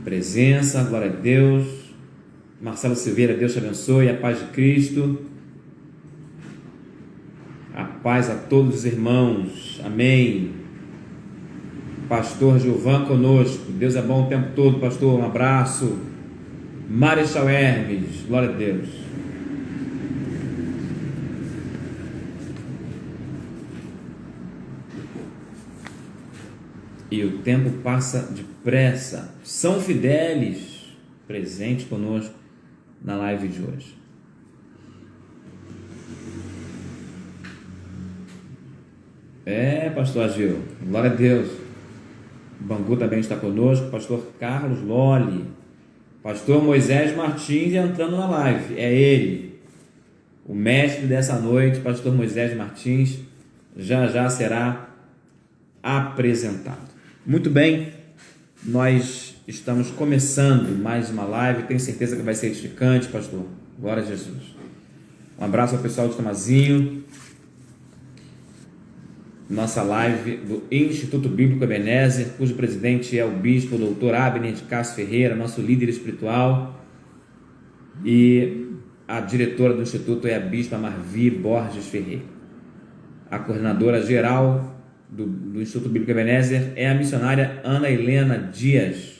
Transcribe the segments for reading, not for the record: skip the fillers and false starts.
presença, glória a Deus. Marcelo Silveira, Deus te abençoe, a paz de Cristo, a paz a todos os irmãos, amém. Pastor Gilvan conosco, Deus é bom o tempo todo, pastor, um abraço. Marechal Hermes, glória a Deus. E o tempo passa depressa. São Fidélis, presente conosco na live de hoje. Pastor Agil, glória a Deus. Bangu também está conosco, pastor Carlos Lolli, pastor Moisés Martins entrando na live, é ele, o mestre dessa noite, pastor Moisés Martins, já será apresentado. Muito bem, nós estamos começando mais uma live, tenho certeza que vai ser edificante, pastor, glória a Jesus. Um abraço ao pessoal de Tomazinho, nossa live do Instituto Bíblico Ebenezer, cujo presidente é o bispo doutor Abner de Castro Ferreira, nosso líder espiritual, e a diretora do Instituto é a bispa Marvi Borges Ferreira. A coordenadora geral do Instituto Bíblico Ebenezer é a missionária Ana Helena Dias,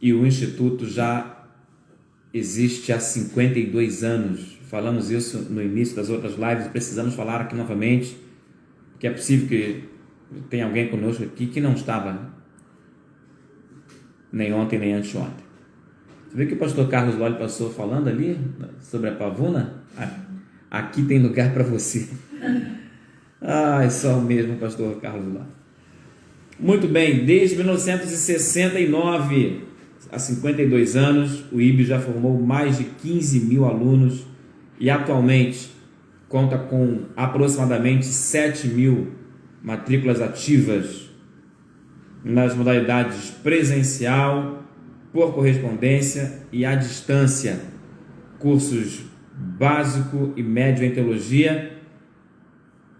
e o Instituto já existe há 52 anos. Falamos isso no início das outras lives, precisamos falar aqui novamente, porque é possível que tenha alguém conosco aqui que não estava nem ontem nem anteontem. Você vê que o pastor Carlos Lolli passou falando ali sobre a pavuna? Aqui tem lugar para você. Só o mesmo pastor Carlos Lolli. Muito bem, desde 1969, há 52 anos, o IB já formou mais de 15 mil alunos e atualmente conta com aproximadamente 7 mil matrículas ativas nas modalidades presencial, por correspondência e à distância, cursos básico e médio em teologia,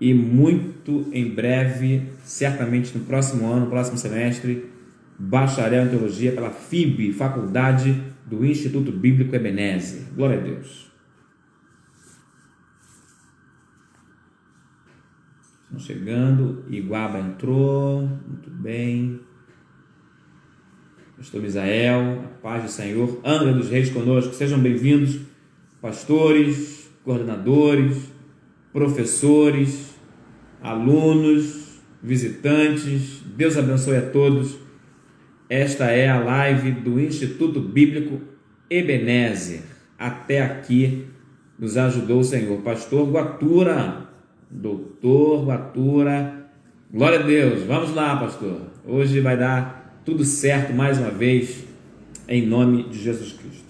e muito em breve, certamente no próximo ano, no próximo semestre, bacharel em teologia pela FIB, Faculdade do Instituto Bíblico Ebenezer. Glória a Deus. Estão chegando, Iguaba entrou, muito bem. Pastor Misael, a paz do Senhor. Angra dos Reis conosco, sejam bem-vindos, pastores, coordenadores, professores, alunos, visitantes. Deus abençoe a todos. Esta é a live do Instituto Bíblico Ebenezer. Até aqui nos ajudou o Senhor. Pastor Guatura, doutor Guatura, glória a Deus. Vamos lá, pastor. Hoje vai dar tudo certo mais uma vez, em nome de Jesus Cristo.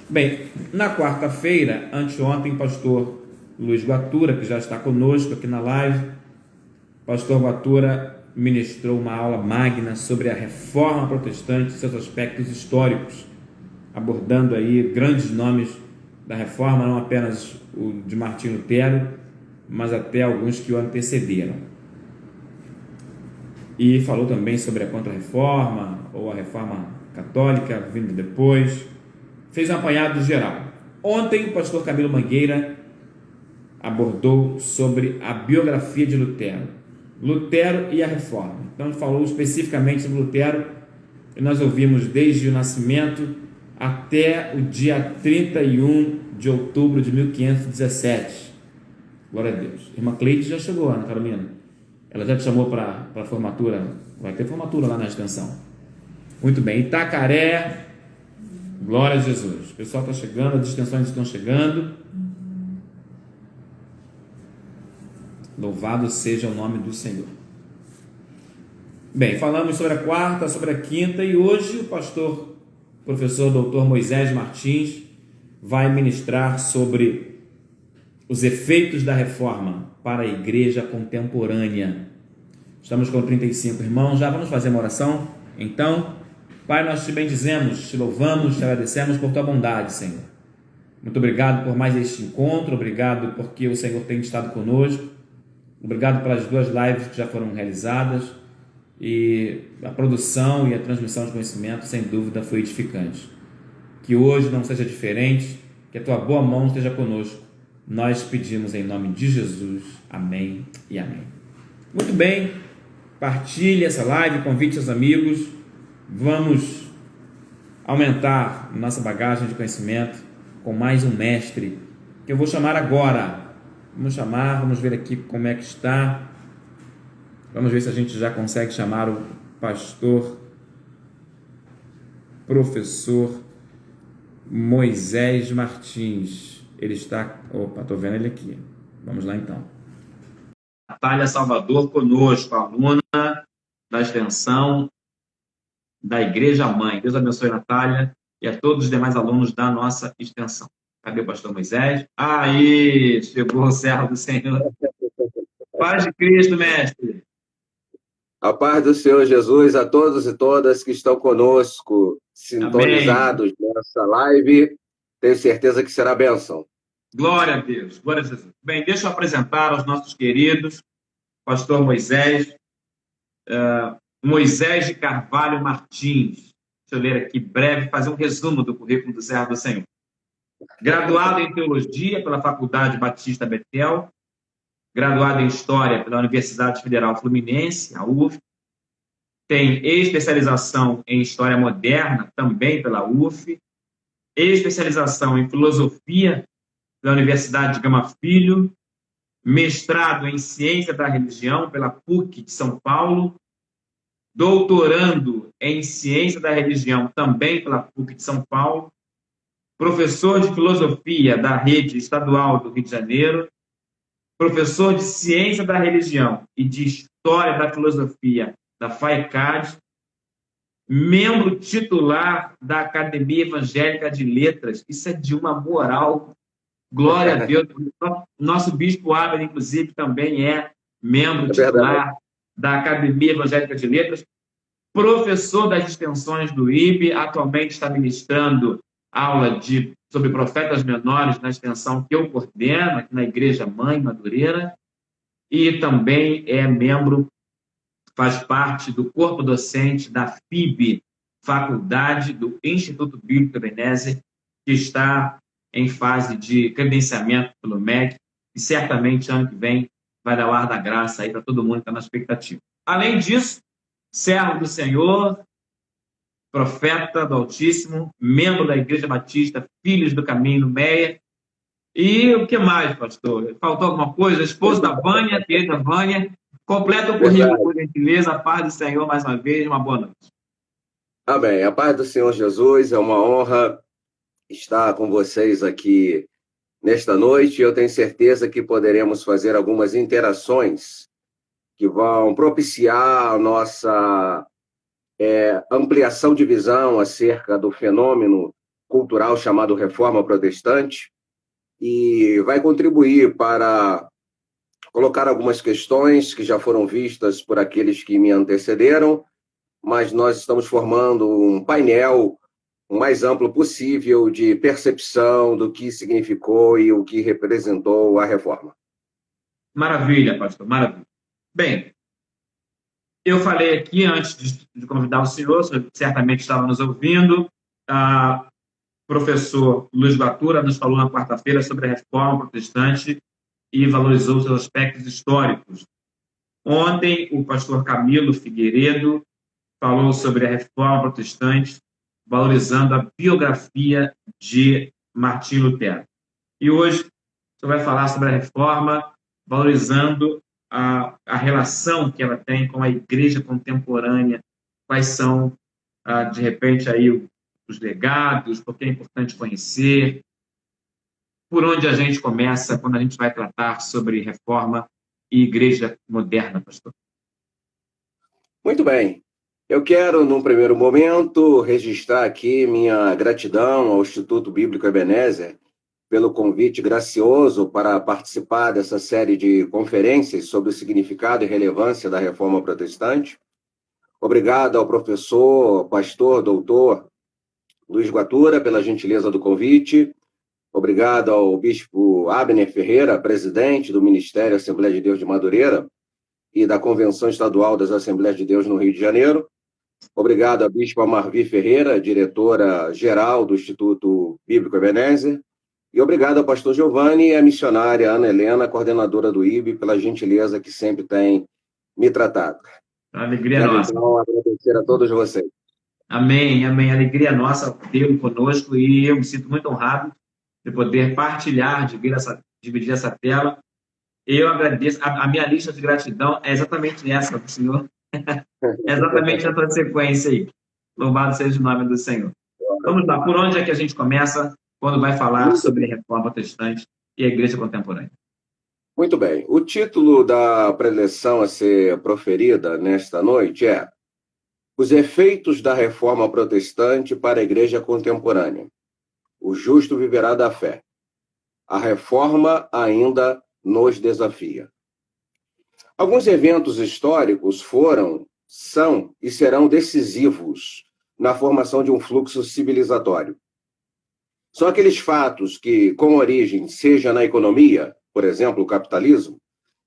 Bem, na quarta-feira, anteontem, pastor Luiz Guatura, que já está conosco aqui na live, pastor Guatura ministrou uma aula magna sobre a reforma protestante e seus aspectos históricos, abordando aí grandes nomes da reforma, não apenas o de Martinho Lutero, mas até alguns que o antecederam. E falou também sobre a Contra-Reforma, ou a Reforma Católica, vindo depois. Fez um apanhado geral. Ontem, o pastor Camilo Mangueira abordou sobre a biografia de Lutero e a Reforma. Então, ele falou especificamente sobre Lutero, e nós ouvimos desde o nascimento até o dia 31 de outubro de 1517. Glória a Deus. Irmã Cleide já chegou, Ana Carolina. Ela já te chamou para a formatura. Vai ter formatura lá na extensão. Muito bem. Itacaré. Glória a Jesus. O pessoal está chegando, as extensões estão chegando. Louvado seja o nome do Senhor. Bem, falamos sobre a quarta, sobre a quinta, e hoje o pastor, professor doutor Moisés Martins, vai ministrar sobre os efeitos da reforma para a igreja contemporânea. Estamos com 35 irmãos, já vamos fazer uma oração? Então, Pai, nós te bendizemos, te louvamos, te agradecemos por tua bondade, Senhor. Muito obrigado por mais este encontro, obrigado porque o Senhor tem estado conosco, obrigado pelas 2 lives que já foram realizadas, e a produção e a transmissão de conhecimento, sem dúvida, foi edificante. Que hoje não seja diferente, que a tua boa mão esteja conosco. Nós pedimos em nome de Jesus. Amém e amém. Muito bem, partilhe essa live, convide seus amigos. Vamos aumentar nossa bagagem de conhecimento com mais um mestre, que eu vou chamar agora. Vamos ver aqui como é que está. Vamos ver se a gente já consegue chamar o pastor, professor Moisés Martins. Ele está... Opa, estou vendo ele aqui. Vamos lá então. Natália Salvador conosco, aluna da extensão da Igreja Mãe. Deus abençoe a Natália e a todos os demais alunos da nossa extensão. Cadê o pastor Moisés? Aí, chegou o servo do Senhor. Paz de Cristo, mestre. A paz do Senhor Jesus a todos e todas que estão conosco, sintonizados nessa live. Tenho certeza que será bênção. Glória a Deus, glória a Jesus. Bem, deixa eu apresentar aos nossos queridos, pastor Moisés, Moisés de Carvalho Martins. Deixa eu ler aqui breve, fazer um resumo do currículo do servo do Senhor. Graduado em Teologia pela Faculdade Batista Betel, graduado em História pela Universidade Federal Fluminense, a UF, tem especialização em História Moderna, também pela UF, especialização em Filosofia pela Universidade de Gama Filho, mestrado em Ciência da Religião pela PUC de São Paulo, doutorando em Ciência da Religião também pela PUC de São Paulo, professor de Filosofia da Rede Estadual do Rio de Janeiro, professor de Ciência da Religião e de História da Filosofia da FAECAD, membro titular da Academia Evangélica de Letras. Isso é de uma moral, glória a Deus. Nosso bispo Abel, inclusive, também é membro titular da Academia Evangélica de Letras, professor das extensões do IB, atualmente está ministrando aula sobre profetas menores na extensão que eu coordeno aqui na Igreja Mãe Madureira, e também é membro, faz parte do corpo docente da FIB, Faculdade do Instituto Bíblico Ebenezer, que está em fase de credenciamento pelo MEC, e certamente ano que vem vai dar o ar da graça aí para todo mundo que está na expectativa. Além disso, servo do Senhor, profeta do Altíssimo, membro da Igreja Batista, Filhos do Caminho, Meia. E o que mais, pastor? Faltou alguma coisa? Esposo da Vânia, querida Vânia. Completa o currículo, por gentileza. A paz do Senhor, mais uma vez. Uma boa noite. Amém. A paz do Senhor Jesus. É uma honra estar com vocês aqui nesta noite. Eu tenho certeza que poderemos fazer algumas interações que vão propiciar a nossa ampliação de visão acerca do fenômeno cultural chamado Reforma Protestante, e vai contribuir para colocar algumas questões que já foram vistas por aqueles que me antecederam, mas nós estamos formando um painel o mais amplo possível de percepção do que significou e o que representou a reforma. Maravilha, pastor, maravilha. Bem, eu falei aqui, antes de convidar o senhor certamente estava nos ouvindo, o professor Luiz Batura nos falou na quarta-feira sobre a Reforma Protestante e valorizou os seus aspectos históricos. Ontem, o pastor Camilo Figueiredo falou sobre a Reforma Protestante, valorizando a biografia de Martim Lutero. E hoje, o senhor vai falar sobre a Reforma, valorizando a relação que ela tem com a igreja contemporânea, quais são, de repente, aí os legados, porque é importante conhecer, por onde a gente começa quando a gente vai tratar sobre reforma e igreja moderna, pastor. Muito bem. Eu quero, num primeiro momento, registrar aqui minha gratidão ao Instituto Bíblico Ebenezer pelo convite gracioso para participar dessa série de conferências sobre o significado e relevância da Reforma Protestante. Obrigado ao professor, pastor, doutor Luiz Batura pela gentileza do convite. Obrigado ao bispo Abner Ferreira, presidente do Ministério Assembleia de Deus de Madureira, e da Convenção Estadual das Assembleias de Deus no Rio de Janeiro. Obrigado à Bispa Marvi Ferreira, diretora-geral do Instituto Bíblico Ebenezer. E obrigado ao pastor Giovanni e à missionária Ana Helena, coordenadora do IB, pela gentileza que sempre tem me tratado. A alegria Quero, nossa. então, agradecer a todos vocês. Amém, amém. A alegria nossa tê-lo conosco e eu me sinto muito honrado de poder partilhar, dividir essa tela. Eu agradeço. A minha lista de gratidão é exatamente essa do Senhor. É exatamente essa sequência aí. Louvado seja o nome do Senhor. Vamos lá. Por onde é que a gente começa quando vai falar sobre a reforma protestante e a igreja contemporânea? Muito bem. O título da preleção a ser proferida nesta noite é Os efeitos da reforma protestante para a igreja contemporânea. O justo viverá da fé. A reforma ainda nos desafia. Alguns eventos históricos são e serão decisivos na formação de um fluxo civilizatório. São aqueles fatos que, com origem, seja na economia, por exemplo, o capitalismo,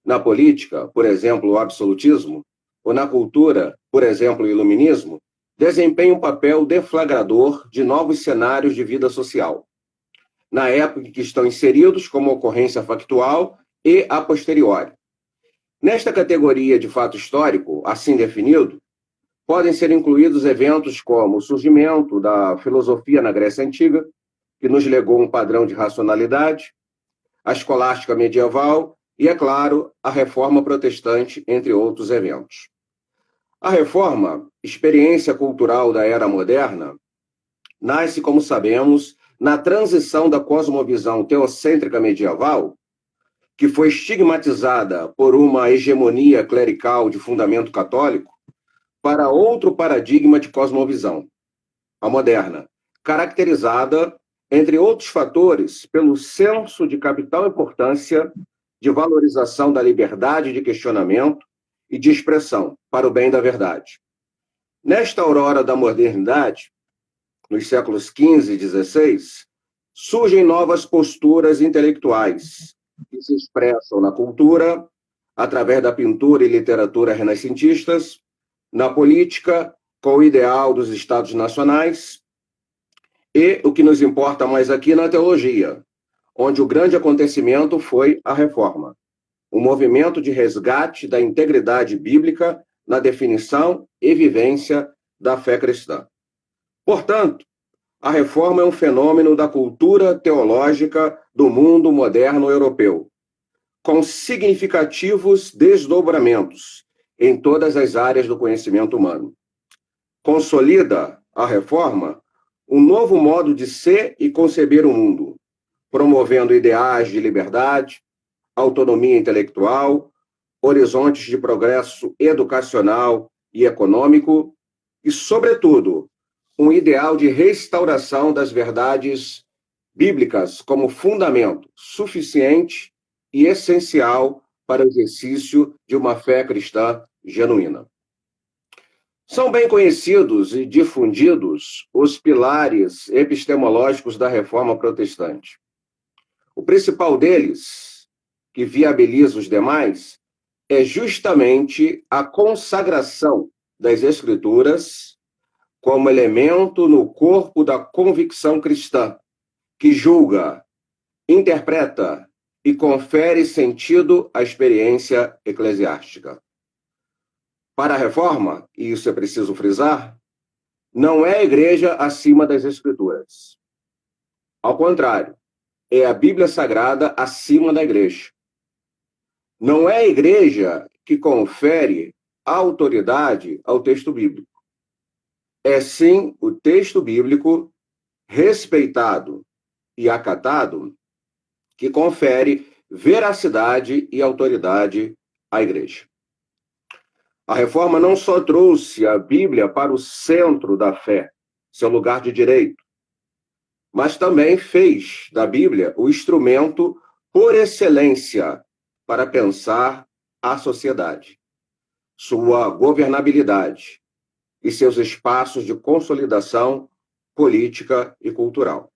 na política, por exemplo, o absolutismo, ou na cultura, por exemplo, o iluminismo, desempenham um papel deflagrador de novos cenários de vida social, na época em que estão inseridos como ocorrência factual e a posteriori. Nesta categoria de fato histórico, assim definido, podem ser incluídos eventos como o surgimento da filosofia na Grécia Antiga, que nos legou um padrão de racionalidade, a escolástica medieval e, é claro, a reforma protestante, entre outros eventos. A reforma, experiência cultural da era moderna, nasce, como sabemos, na transição da cosmovisão teocêntrica medieval, que foi estigmatizada por uma hegemonia clerical de fundamento católico, para outro paradigma de cosmovisão, a moderna, caracterizada, entre outros fatores, pelo senso de capital importância de valorização da liberdade de questionamento e de expressão para o bem da verdade. Nesta aurora da modernidade, nos séculos XV e XVI, surgem novas posturas intelectuais que se expressam na cultura, através da pintura e literatura renascentistas, na política, com o ideal dos Estados nacionais, e, o que nos importa mais aqui, na teologia, onde o grande acontecimento foi a reforma, um movimento de resgate da integridade bíblica na definição e vivência da fé cristã. Portanto, a reforma é um fenômeno da cultura teológica do mundo moderno europeu, com significativos desdobramentos em todas as áreas do conhecimento humano. Consolida a reforma um novo modo de ser e conceber o mundo, promovendo ideais de liberdade, autonomia intelectual, horizontes de progresso educacional e econômico e, sobretudo, um ideal de restauração das verdades bíblicas como fundamento suficiente e essencial para o exercício de uma fé cristã genuína. São bem conhecidos e difundidos os pilares epistemológicos da reforma protestante. O principal deles, que viabiliza os demais, é justamente a consagração das Escrituras como elemento no corpo da convicção cristã, que julga, interpreta e confere sentido à experiência eclesiástica. Para a reforma, e isso é preciso frisar, não é a igreja acima das Escrituras. Ao contrário, é a Bíblia Sagrada acima da igreja. Não é a igreja que confere autoridade ao texto bíblico. É sim o texto bíblico respeitado e acatado que confere veracidade e autoridade à igreja. A reforma não só trouxe a Bíblia para o centro da fé, seu lugar de direito, mas também fez da Bíblia o instrumento por excelência para pensar a sociedade, sua governabilidade e seus espaços de consolidação política e cultural.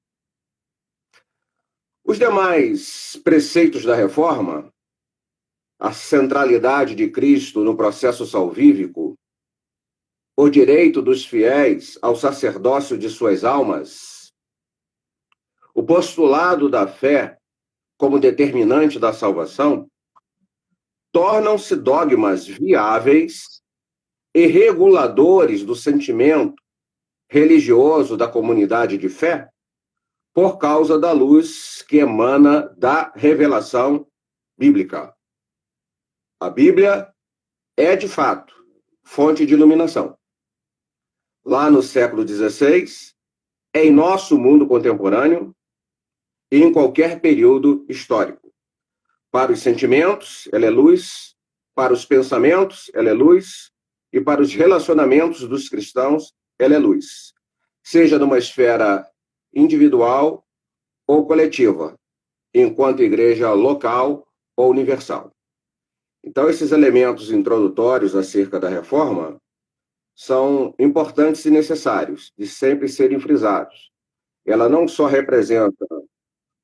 Os demais preceitos da reforma a centralidade de Cristo no processo salvífico, o direito dos fiéis ao sacerdócio de suas almas, o postulado da fé como determinante da salvação, tornam-se dogmas viáveis e reguladores do sentimento religioso da comunidade de fé por causa da luz que emana da revelação bíblica. A Bíblia é, de fato, fonte de iluminação. Lá no século XVI, em nosso mundo contemporâneo e em qualquer período histórico. Para os sentimentos, ela é luz, para os pensamentos, ela é luz, e para os relacionamentos dos cristãos, ela é luz. Seja numa esfera individual ou coletiva, enquanto igreja local ou universal. Então, esses elementos introdutórios acerca da reforma são importantes e necessários de sempre serem frisados. Ela não só representa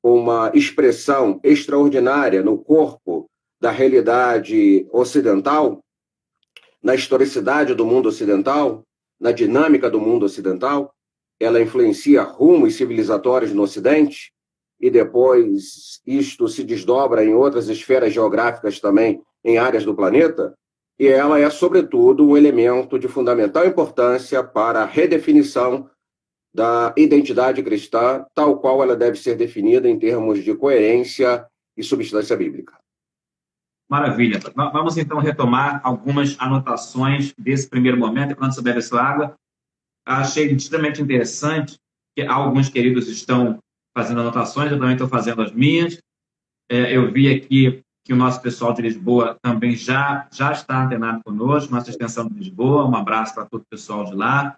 uma expressão extraordinária no corpo da realidade ocidental, na historicidade do mundo ocidental, na dinâmica do mundo ocidental, ela influencia rumos civilizatórios no Ocidente, e depois isto se desdobra em outras esferas geográficas também, em áreas do planeta, e ela é, sobretudo, um elemento de fundamental importância para a redefinição da identidade cristã, tal qual ela deve ser definida em termos de coerência e substância bíblica. Maravilha. Vamos, então, retomar algumas anotações desse primeiro momento, enquanto você bebe a sua água. Achei extremamente interessante que alguns queridos estão fazendo anotações, eu também estou fazendo as minhas. Eu vi aqui que o nosso pessoal de Lisboa também já está antenado conosco, nossa extensão de Lisboa. Um abraço para todo o pessoal de lá.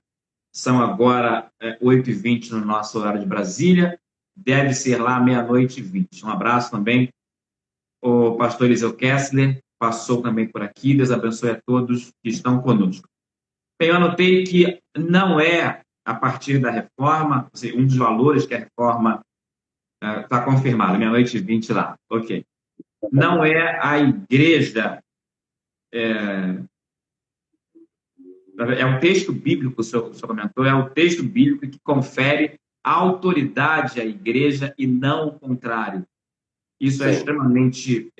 São agora 8h20 no nosso horário de Brasília. Deve ser lá 00h20. Um abraço também. O pastor Eliseu Kessler passou também por aqui. Deus abençoe a todos que estão conosco. Bem, eu anotei que não é a partir da reforma, um dos valores que a reforma está confirmado, 00h20 lá. Ok. Não é a igreja, é o texto bíblico, o senhor comentou, é o texto bíblico que confere autoridade à igreja e não o contrário. Isso é extremamente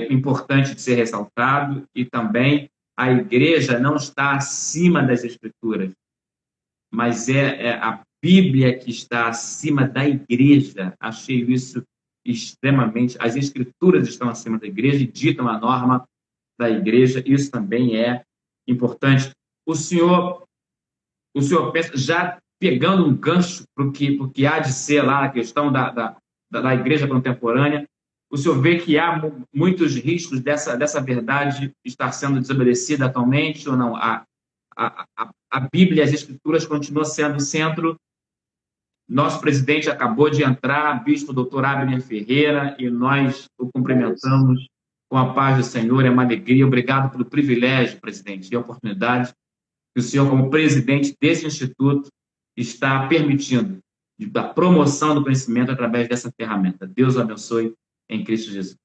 importante de ser ressaltado, e também a igreja não está acima das escrituras, mas é a Bíblia que está acima da igreja. Achei isso extremamente... As escrituras estão acima da igreja e ditam a norma da igreja. Isso também é importante. O senhor pensa, já pegando um gancho para o que há de ser lá a questão da igreja contemporânea, o senhor vê que há muitos riscos dessa verdade estar sendo desobedecida atualmente ou não? A Bíblia e as Escrituras continuam sendo o centro. Nosso presidente acabou de entrar, bispo Dr. Abner Ferreira, e nós o cumprimentamos com a paz do Senhor. É uma alegria. Obrigado pelo privilégio, presidente, e a oportunidade que o senhor, como presidente desse instituto, está permitindo da promoção do conhecimento através dessa ferramenta. Deus o abençoe em Cristo Jesus.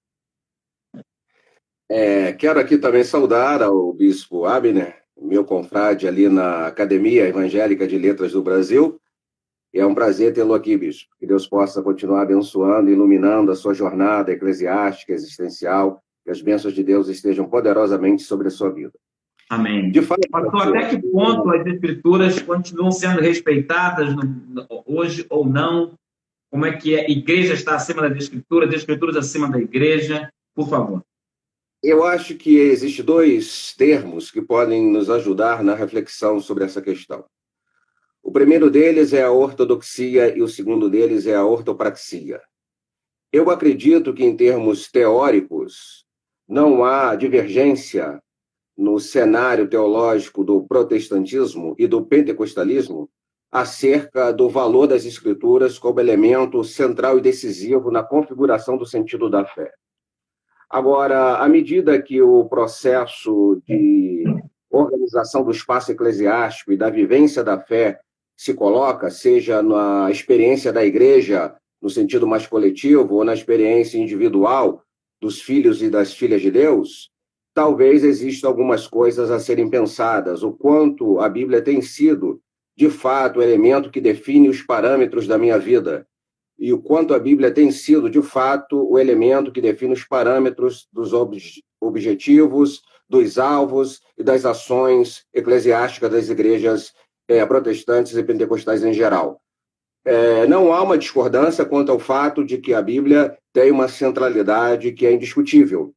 Quero aqui também saudar ao bispo Abner, meu confrade ali na Academia Evangélica de Letras do Brasil. E é um prazer tê-lo aqui, bispo. Que Deus possa continuar abençoando, iluminando a sua jornada eclesiástica, existencial, que as bênçãos de Deus estejam poderosamente sobre a sua vida. Amém. De fato, pastor, até que ponto as escrituras continuam sendo respeitadas hoje ou não? Como é que a igreja está acima das escrituras acima da igreja? Por favor. Eu acho que existem dois termos que podem nos ajudar na reflexão sobre essa questão. O primeiro deles é a ortodoxia e o segundo deles é a ortopraxia. Eu acredito que, em termos teóricos, não há divergência no cenário teológico do protestantismo e do pentecostalismo acerca do valor das escrituras como elemento central e decisivo na configuração do sentido da fé. Agora, à medida que o processo de organização do espaço eclesiástico e da vivência da fé se coloca, seja na experiência da igreja, no sentido mais coletivo, ou na experiência individual, dos filhos e das filhas de Deus, talvez existam algumas coisas a serem pensadas. O quanto a Bíblia tem sido, de fato, o elemento que define os parâmetros da minha vida. E o quanto a Bíblia tem sido, de fato, o elemento que define os parâmetros dos objetivos, dos alvos e das ações eclesiásticas das igrejas protestantes e pentecostais em geral. Não há uma discordância quanto ao fato de que a Bíblia tem uma centralidade que é indiscutível.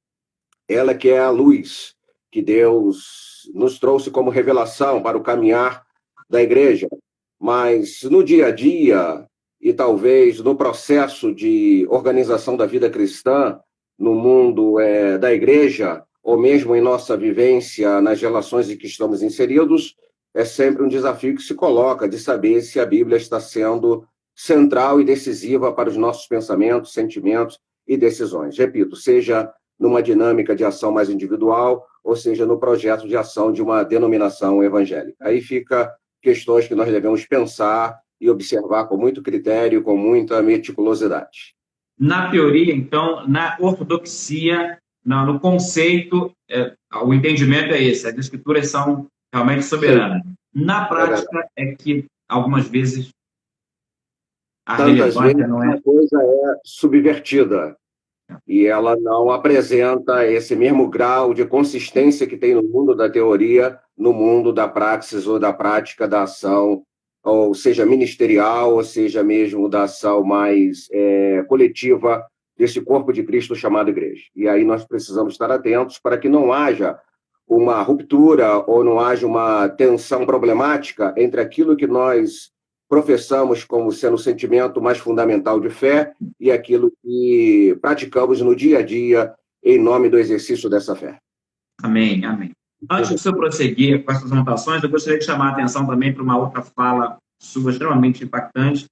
Ela que é a luz que Deus nos trouxe como revelação para o caminhar da igreja. Mas no dia a dia, e talvez no processo de organização da vida cristã, no mundo da igreja, ou mesmo em nossa vivência nas relações em que estamos inseridos, é sempre um desafio que se coloca de saber se a Bíblia está sendo central e decisiva para os nossos pensamentos, sentimentos e decisões. Repito, seja numa dinâmica de ação mais individual, ou seja, no projeto de ação de uma denominação evangélica. Aí fica questões que nós devemos pensar e observar com muito critério, com muita meticulosidade. Na teoria, então, na ortodoxia, no conceito, o entendimento é esse, as escrituras são realmente soberanas. Sim. Na prática, é que algumas vezes a relevância não é... A coisa é subvertida e ela não apresenta esse mesmo grau de consistência que tem no mundo da teoria, no mundo da praxis ou da prática da ação, ou seja, ministerial, ou seja, mesmo da ação mais coletiva desse corpo de Cristo chamado igreja. E aí nós precisamos estar atentos para que não haja uma ruptura ou não haja uma tensão problemática entre aquilo que nós professamos como sendo o sentimento mais fundamental de fé e aquilo que praticamos no dia a dia em nome do exercício dessa fé. Amém, amém. Antes de eu prosseguir com essas anotações, eu gostaria de chamar a atenção também para uma outra fala sua extremamente impactante,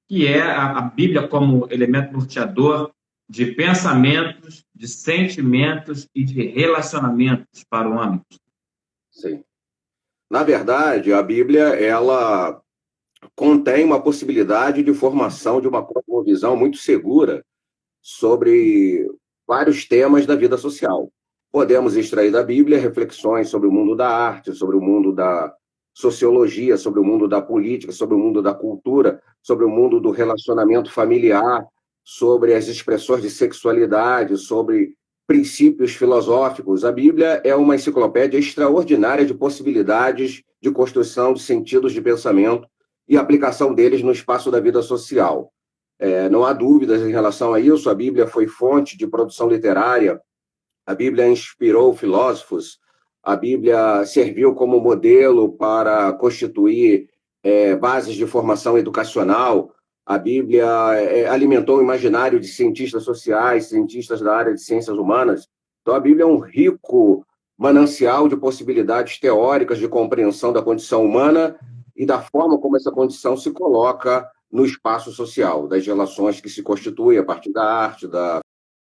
que é a Bíblia como elemento norteador de pensamentos, de sentimentos e de relacionamentos para o homem. Sim. Na verdade, a Bíblia, ela contém uma possibilidade de formação de uma cosmovisão muito segura sobre vários temas da vida social. Podemos extrair da Bíblia reflexões sobre o mundo da arte, sobre o mundo da sociologia, sobre o mundo da política, sobre o mundo da cultura, sobre o mundo do relacionamento familiar, sobre as expressões de sexualidade, sobre princípios filosóficos. A Bíblia é uma enciclopédia extraordinária de possibilidades de construção de sentidos de pensamento e aplicação deles no espaço da vida social. Não há dúvidas em relação a isso. A Bíblia foi fonte de produção literária, a Bíblia inspirou filósofos, a Bíblia serviu como modelo para constituir bases de formação educacional, a Bíblia alimentou o imaginário de cientistas sociais, cientistas da área de ciências humanas. Então, a Bíblia é um rico manancial de possibilidades teóricas de compreensão da condição humana e da forma como essa condição se coloca no espaço social, das relações que se constituem a partir da arte, da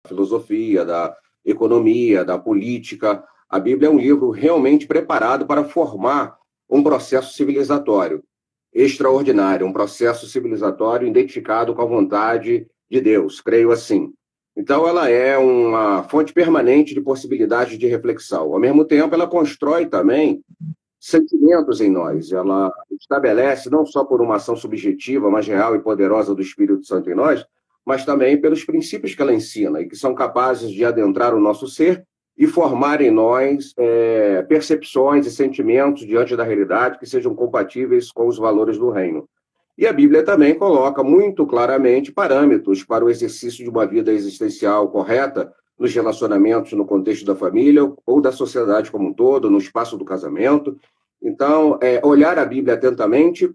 filosofia, da economia, da política. A Bíblia é um livro realmente preparado para formar um processo civilizatório extraordinário, um processo civilizatório identificado com a vontade de Deus, creio assim. Então, ela é uma fonte permanente de possibilidades de reflexão. Ao mesmo tempo, ela constrói também sentimentos em nós. Ela estabelece, não só por uma ação subjetiva, mas real e poderosa do Espírito Santo em nós, mas também pelos princípios que ela ensina e que são capazes de adentrar o nosso ser e formar em nós percepções e sentimentos diante da realidade que sejam compatíveis com os valores do reino. E a Bíblia também coloca muito claramente parâmetros para o exercício de uma vida existencial correta nos relacionamentos no contexto da família ou da sociedade como um todo, no espaço do casamento. Então, olhar a Bíblia atentamente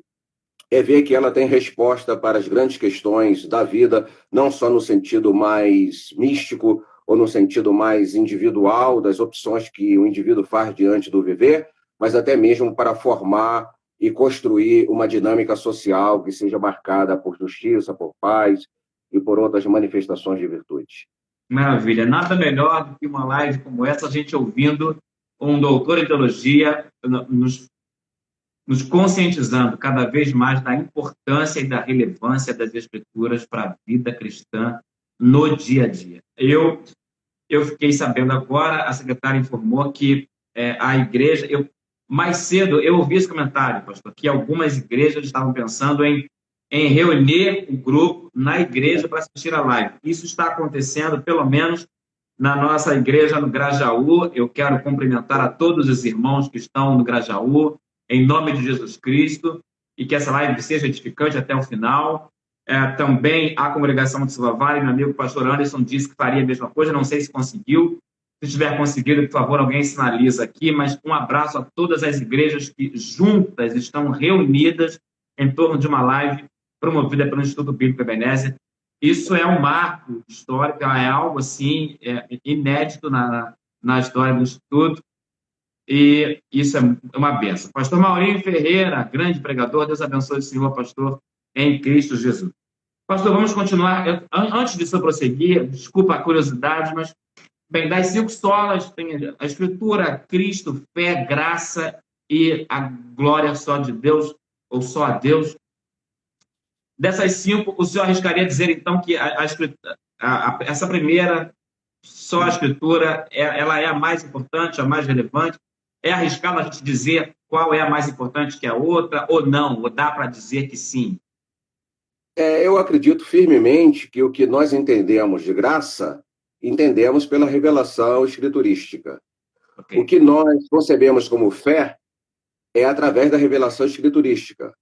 é ver que ela tem resposta para as grandes questões da vida, não só no sentido mais místico ou no sentido mais individual, das opções que o indivíduo faz diante do viver, mas até mesmo para formar e construir uma dinâmica social que seja marcada por justiça, por paz e por outras manifestações de virtude. Maravilha. Nada melhor do que uma live como essa, a gente ouvindo um doutor em teologia nos conscientizando cada vez mais da importância e da relevância das escrituras para a vida cristã no dia a dia. Eu Eu fiquei sabendo agora, a secretária informou que a igreja... mais cedo eu ouvi esse comentário, pastor, que algumas igrejas estavam pensando em reunir o grupo na igreja para assistir a live. Isso está acontecendo, pelo menos, na nossa igreja no Grajaú. Eu quero cumprimentar a todos os irmãos que estão no Grajaú, em nome de Jesus Cristo, e que essa live seja edificante até o final. Também a congregação de Silva Vale, meu amigo pastor Anderson disse que faria a mesma coisa, não sei se conseguiu. Se tiver conseguido, por favor, alguém sinaliza aqui, mas um abraço a todas as igrejas que juntas estão reunidas em torno de uma live promovida pelo Instituto Bíblico Ebenezer. Isso é um marco histórico, é algo assim inédito na história do Instituto, e isso é uma bênção. Pastor Maurinho Ferreira, grande pregador, Deus abençoe o senhor, pastor, em Cristo Jesus. Pastor, vamos continuar. Antes disso eu prosseguir, desculpa a curiosidade, mas, bem, das 5 solas tem a Escritura, Cristo, fé, graça e a glória só de Deus, ou só a Deus. Dessas 5, o senhor arriscaria dizer, então, que essa primeira, só a Escritura, ela é a mais importante, a mais relevante? É arriscado a gente dizer qual é a mais importante que a outra, ou não? Ou dá para dizer que sim? Eu acredito firmemente que o que nós entendemos de graça, entendemos pela revelação escriturística. Okay. O que nós concebemos como fé é através da revelação escriturística.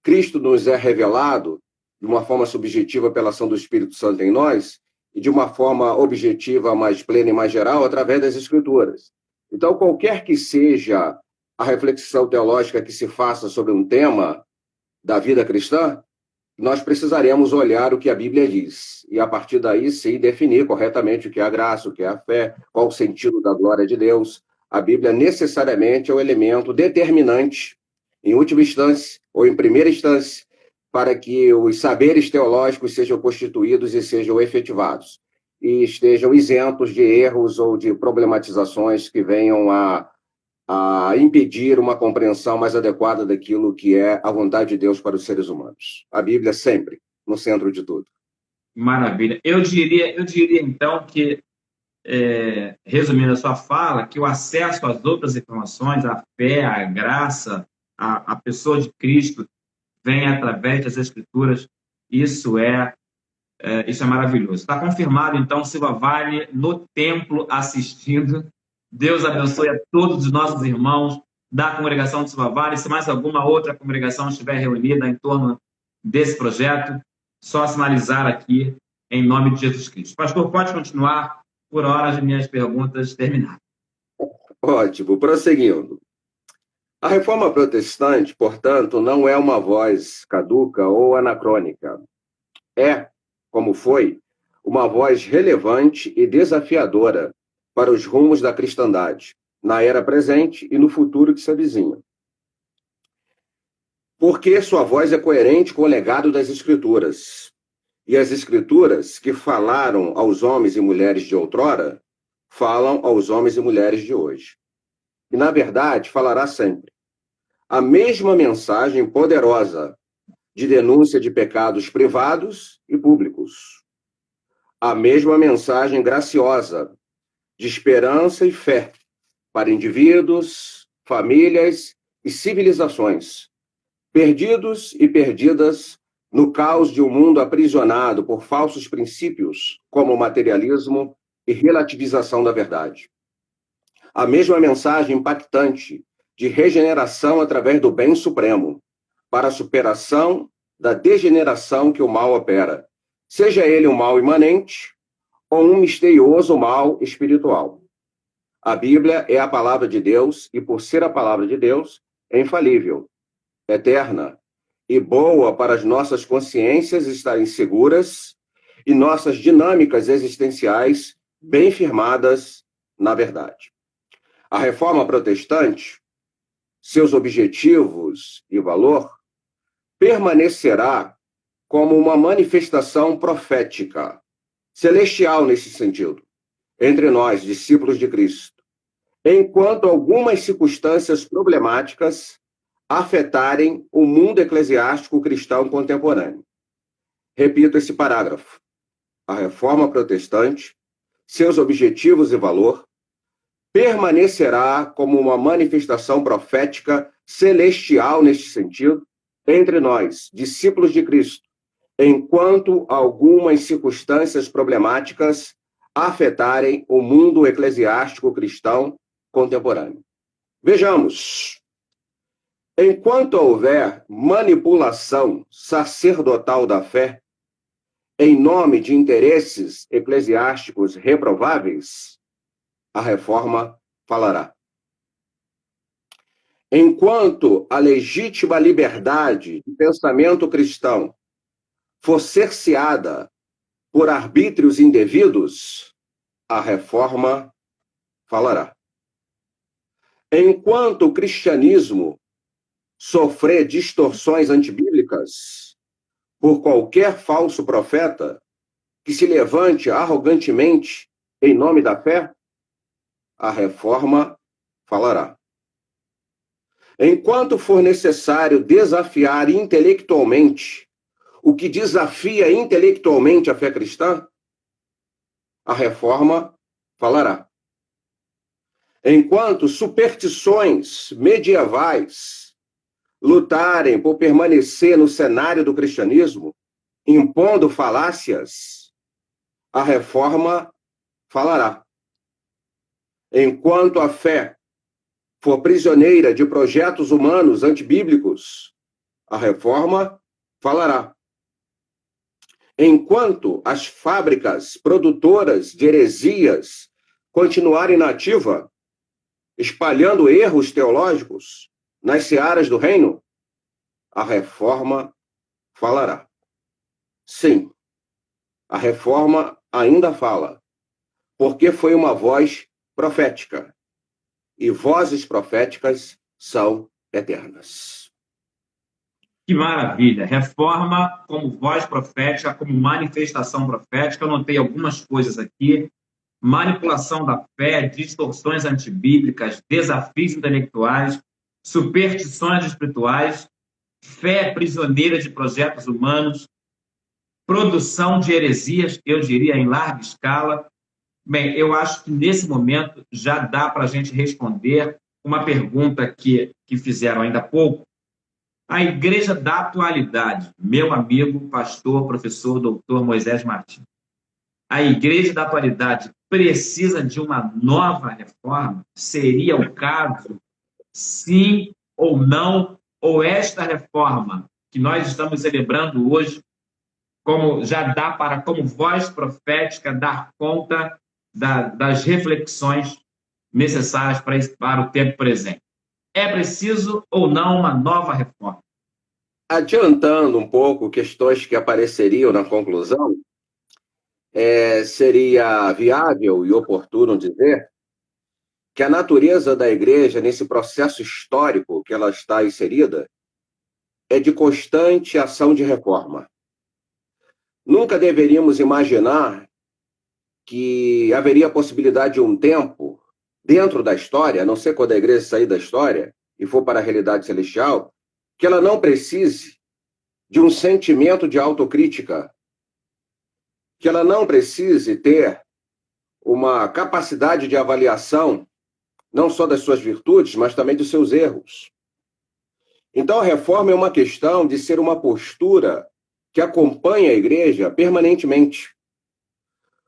Cristo nos é revelado de uma forma subjetiva pela ação do Espírito Santo em nós e de uma forma objetiva, mais plena e mais geral, através das Escrituras. Então, qualquer que seja a reflexão teológica que se faça sobre um tema da vida cristã, nós precisaremos olhar o que a Bíblia diz e, a partir daí, sim, definir corretamente o que é a graça, o que é a fé, qual o sentido da glória de Deus. A Bíblia necessariamente é o elemento determinante, em última instância, ou em primeira instância, para que os saberes teológicos sejam constituídos e sejam efetivados, e estejam isentos de erros ou de problematizações que venham a impedir uma compreensão mais adequada daquilo que é a vontade de Deus para os seres humanos. A Bíblia sempre no centro de tudo. Maravilha. Eu diria então que, resumindo a sua fala, que o acesso às outras informações, a fé, a graça, a pessoa de Cristo, vem através das Escrituras. Isso é maravilhoso. Está confirmado, então, Silva Vale no templo assistindo. Deus abençoe a todos os nossos irmãos da congregação de Silva Vale. Se mais alguma outra congregação estiver reunida em torno desse projeto, só sinalizar aqui em nome de Jesus Cristo. Pastor, pode continuar, por hora as minhas perguntas terminaram. Ótimo, prosseguindo. A reforma protestante, portanto, não é uma voz caduca ou anacrônica. É, como foi, uma voz relevante e desafiadora para os rumos da cristandade, na era presente e no futuro que se avizinha. Porque sua voz é coerente com o legado das Escrituras. E as Escrituras que falaram aos homens e mulheres de outrora, falam aos homens e mulheres de hoje. E, na verdade, falará sempre. A mesma mensagem poderosa de denúncia de pecados privados e públicos. A mesma mensagem graciosa de esperança e fé para indivíduos, famílias e civilizações, perdidos e perdidas no caos de um mundo aprisionado por falsos princípios, como o materialismo e relativização da verdade. A mesma mensagem impactante de regeneração através do bem supremo, para a superação da degeneração que o mal opera, seja ele um mal imanente ou um misterioso mal espiritual. A Bíblia é a palavra de Deus e, por ser a palavra de Deus, é infalível, eterna e boa para as nossas consciências estarem seguras e nossas dinâmicas existenciais bem firmadas na verdade. A reforma protestante, seus objetivos e valor, permanecerá como uma manifestação profética, celestial nesse sentido, entre nós, discípulos de Cristo, enquanto algumas circunstâncias problemáticas afetarem o mundo eclesiástico cristão contemporâneo. Repito esse parágrafo. A reforma protestante seus objetivos e valor, permanecerá como uma manifestação profética celestial neste sentido, entre nós, discípulos de Cristo, enquanto algumas circunstâncias problemáticas afetarem o mundo eclesiástico cristão contemporâneo. Vejamos, enquanto houver manipulação sacerdotal da fé, em nome de interesses eclesiásticos reprováveis, a reforma falará. Enquanto a legítima liberdade de pensamento cristão for cerceada por arbítrios indevidos, a reforma falará. Enquanto o cristianismo sofrer distorções antibíblicas por qualquer falso profeta que se levante arrogantemente em nome da fé, a reforma falará. Enquanto for necessário desafiar intelectualmente o que desafia intelectualmente a fé cristã, a reforma falará. Enquanto superstições medievais lutarem por permanecer no cenário do cristianismo, impondo falácias, a reforma falará. Enquanto a fé for prisioneira de projetos humanos antibíblicos, a reforma falará. Enquanto as fábricas produtoras de heresias continuarem na ativa, espalhando erros teológicos nas searas do reino, a reforma falará. Sim, a reforma ainda fala, porque foi uma voz profética, e vozes proféticas são eternas. Que maravilha! Reforma como voz profética, como manifestação profética. Eu notei algumas coisas aqui. Manipulação da fé, distorções antibíblicas, desafios intelectuais, superstições espirituais, fé prisioneira de projetos humanos, produção de heresias, eu diria, em larga escala. Bem, eu acho que nesse momento já dá para a gente responder uma pergunta que fizeram ainda há pouco. A igreja da atualidade, meu amigo, pastor, professor, doutor Moisés Martins, a igreja da atualidade precisa de uma nova reforma? Seria o caso? Sim ou não? Ou esta reforma que nós estamos celebrando hoje, como já dá para, como voz profética, dar conta das reflexões necessárias para o tempo presente? É preciso ou não uma nova reforma? Adiantando um pouco questões que apareceriam na conclusão, seria viável e oportuno dizer que a natureza da igreja, nesse processo histórico que ela está inserida, é de constante ação de reforma. Nunca deveríamos imaginar que haveria a possibilidade de um tempo dentro da história, a não ser quando a igreja sair da história e for para a realidade celestial, que ela não precise de um sentimento de autocrítica, que ela não precise ter uma capacidade de avaliação, não só das suas virtudes, mas também dos seus erros. Então, a reforma é uma questão de ser uma postura que acompanha a igreja permanentemente,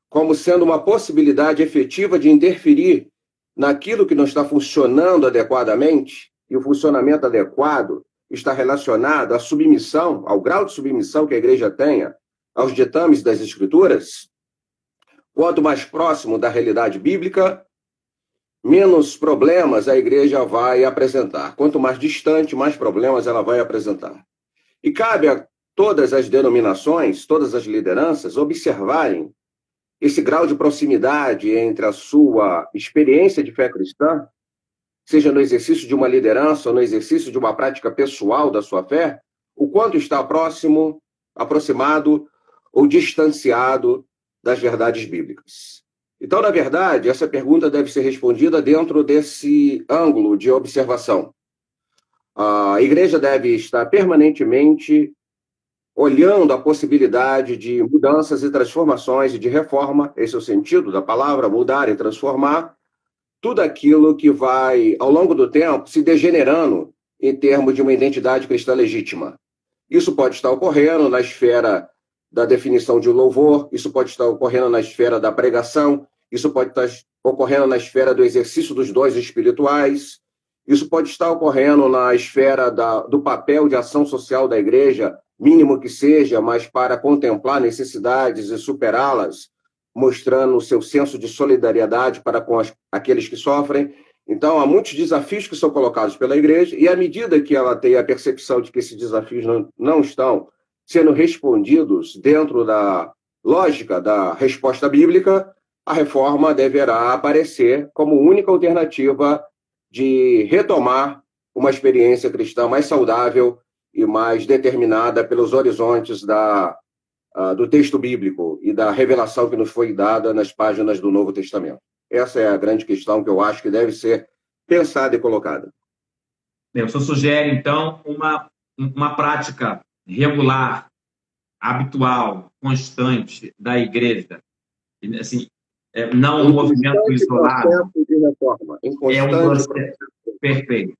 como sendo uma possibilidade efetiva de interferir naquilo que não está funcionando adequadamente, e o funcionamento adequado está relacionado à submissão, ao grau de submissão que a igreja tenha aos ditames das Escrituras. Quanto mais próximo da realidade bíblica, menos problemas a igreja vai apresentar. Quanto mais distante, mais problemas ela vai apresentar. E cabe a todas as denominações, todas as lideranças, observarem esse grau de proximidade entre a sua experiência de fé cristã, seja no exercício de uma liderança ou no exercício de uma prática pessoal da sua fé, o quanto está próximo, aproximado ou distanciado das verdades bíblicas. Então, na verdade, essa pergunta deve ser respondida dentro desse ângulo de observação. A igreja deve estar permanentemente olhando a possibilidade de mudanças e transformações e de reforma, esse é o sentido da palavra, mudar e transformar, tudo aquilo que vai, ao longo do tempo, se degenerando em termos de uma identidade cristã legítima. Isso pode estar ocorrendo na esfera da definição de louvor, isso pode estar ocorrendo na esfera da pregação, isso pode estar ocorrendo na esfera do exercício dos dons espirituais, isso pode estar ocorrendo na esfera do papel de ação social da igreja, mínimo que seja, mas para contemplar necessidades e superá-las, mostrando o seu senso de solidariedade para com aqueles que sofrem. Então, há muitos desafios que são colocados pela igreja, e à medida que ela tem a percepção de que esses desafios não estão sendo respondidos dentro da lógica da resposta bíblica, a reforma deverá aparecer como única alternativa de retomar uma experiência cristã mais saudável e mais determinada pelos horizontes do texto bíblico e da revelação que nos foi dada nas páginas do Novo Testamento. Essa é a grande questão que eu acho que deve ser pensada e colocada. Bem, o senhor sugere, então, uma prática regular, habitual, constante da igreja, assim, não um movimento isolado. De reforma, é um processo perfeito.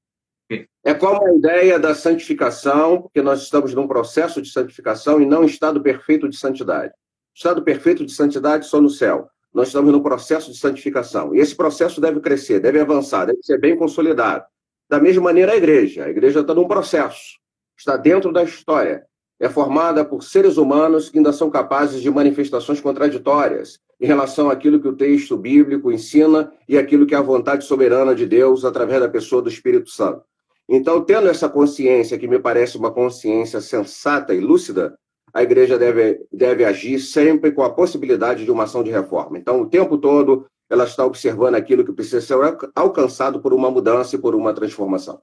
É como a ideia da santificação, porque nós estamos num processo de santificação e não em estado perfeito de santidade. Estado perfeito de santidade só no céu. Nós estamos num processo de santificação. E esse processo deve crescer, deve avançar, deve ser bem consolidado. Da mesma maneira, a igreja está num processo, está dentro da história. É formada por seres humanos que ainda são capazes de manifestações contraditórias em relação àquilo que o texto bíblico ensina e aquilo que é a vontade soberana de Deus através da pessoa do Espírito Santo. Então, tendo essa consciência, que me parece uma consciência sensata e lúcida, a igreja deve agir sempre com a possibilidade de uma ação de reforma. Então, o tempo todo, ela está observando aquilo que precisa ser alcançado por uma mudança e por uma transformação.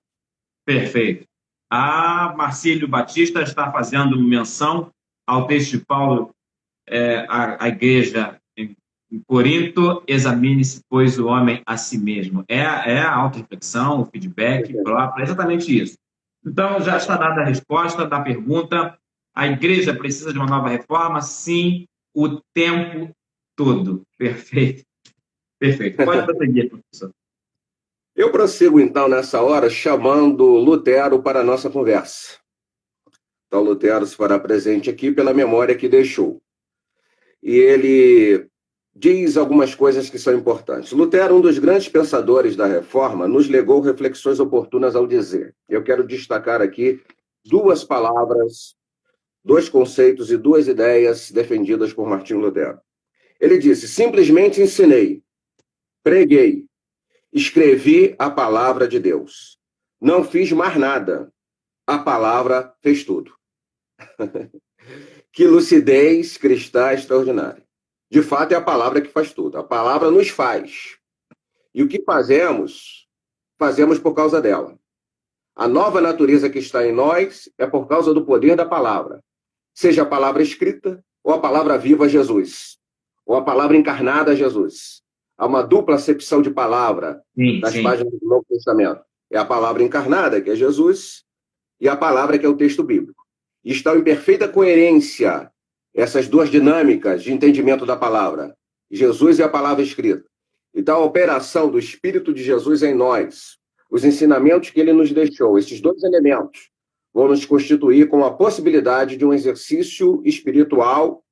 Perfeito. A Marcílio Batista está fazendo menção ao texto de Paulo, a igreja em Corinto, examine-se, pois, o homem a si mesmo. É a auto-reflexão, o feedback próprio, é exatamente isso. Então, já está dada a resposta da pergunta. A igreja precisa de uma nova reforma? Sim, o tempo todo. Perfeito. Perfeito. Pode prosseguir, professor. Eu prossigo, então, nessa hora, chamando Lutero para a nossa conversa. Então, Lutero se fará presente aqui pela memória que deixou. E ele diz algumas coisas que são importantes. Lutero, um dos grandes pensadores da Reforma, nos legou reflexões oportunas ao dizer. Eu quero destacar aqui duas palavras, dois conceitos e duas ideias defendidas por Martinho Lutero. Ele disse: simplesmente ensinei, preguei, escrevi a palavra de Deus. Não fiz mais nada. A palavra fez tudo. Que lucidez cristã extraordinária. De fato, é a palavra que faz tudo. A palavra nos faz. E o que fazemos, fazemos por causa dela. A nova natureza que está em nós é por causa do poder da palavra. Seja a palavra escrita ou a palavra viva Jesus. Ou a palavra encarnada Jesus. Há uma dupla acepção de palavra nas páginas do Novo Testamento. É a palavra encarnada, que é Jesus, e a palavra que é o texto bíblico. E estão em perfeita coerência essas duas dinâmicas de entendimento da palavra, Jesus e a palavra escrita. Então, a operação do Espírito de Jesus em nós, os ensinamentos que ele nos deixou, esses dois elementos, vão nos constituir com a possibilidade de um exercício espiritual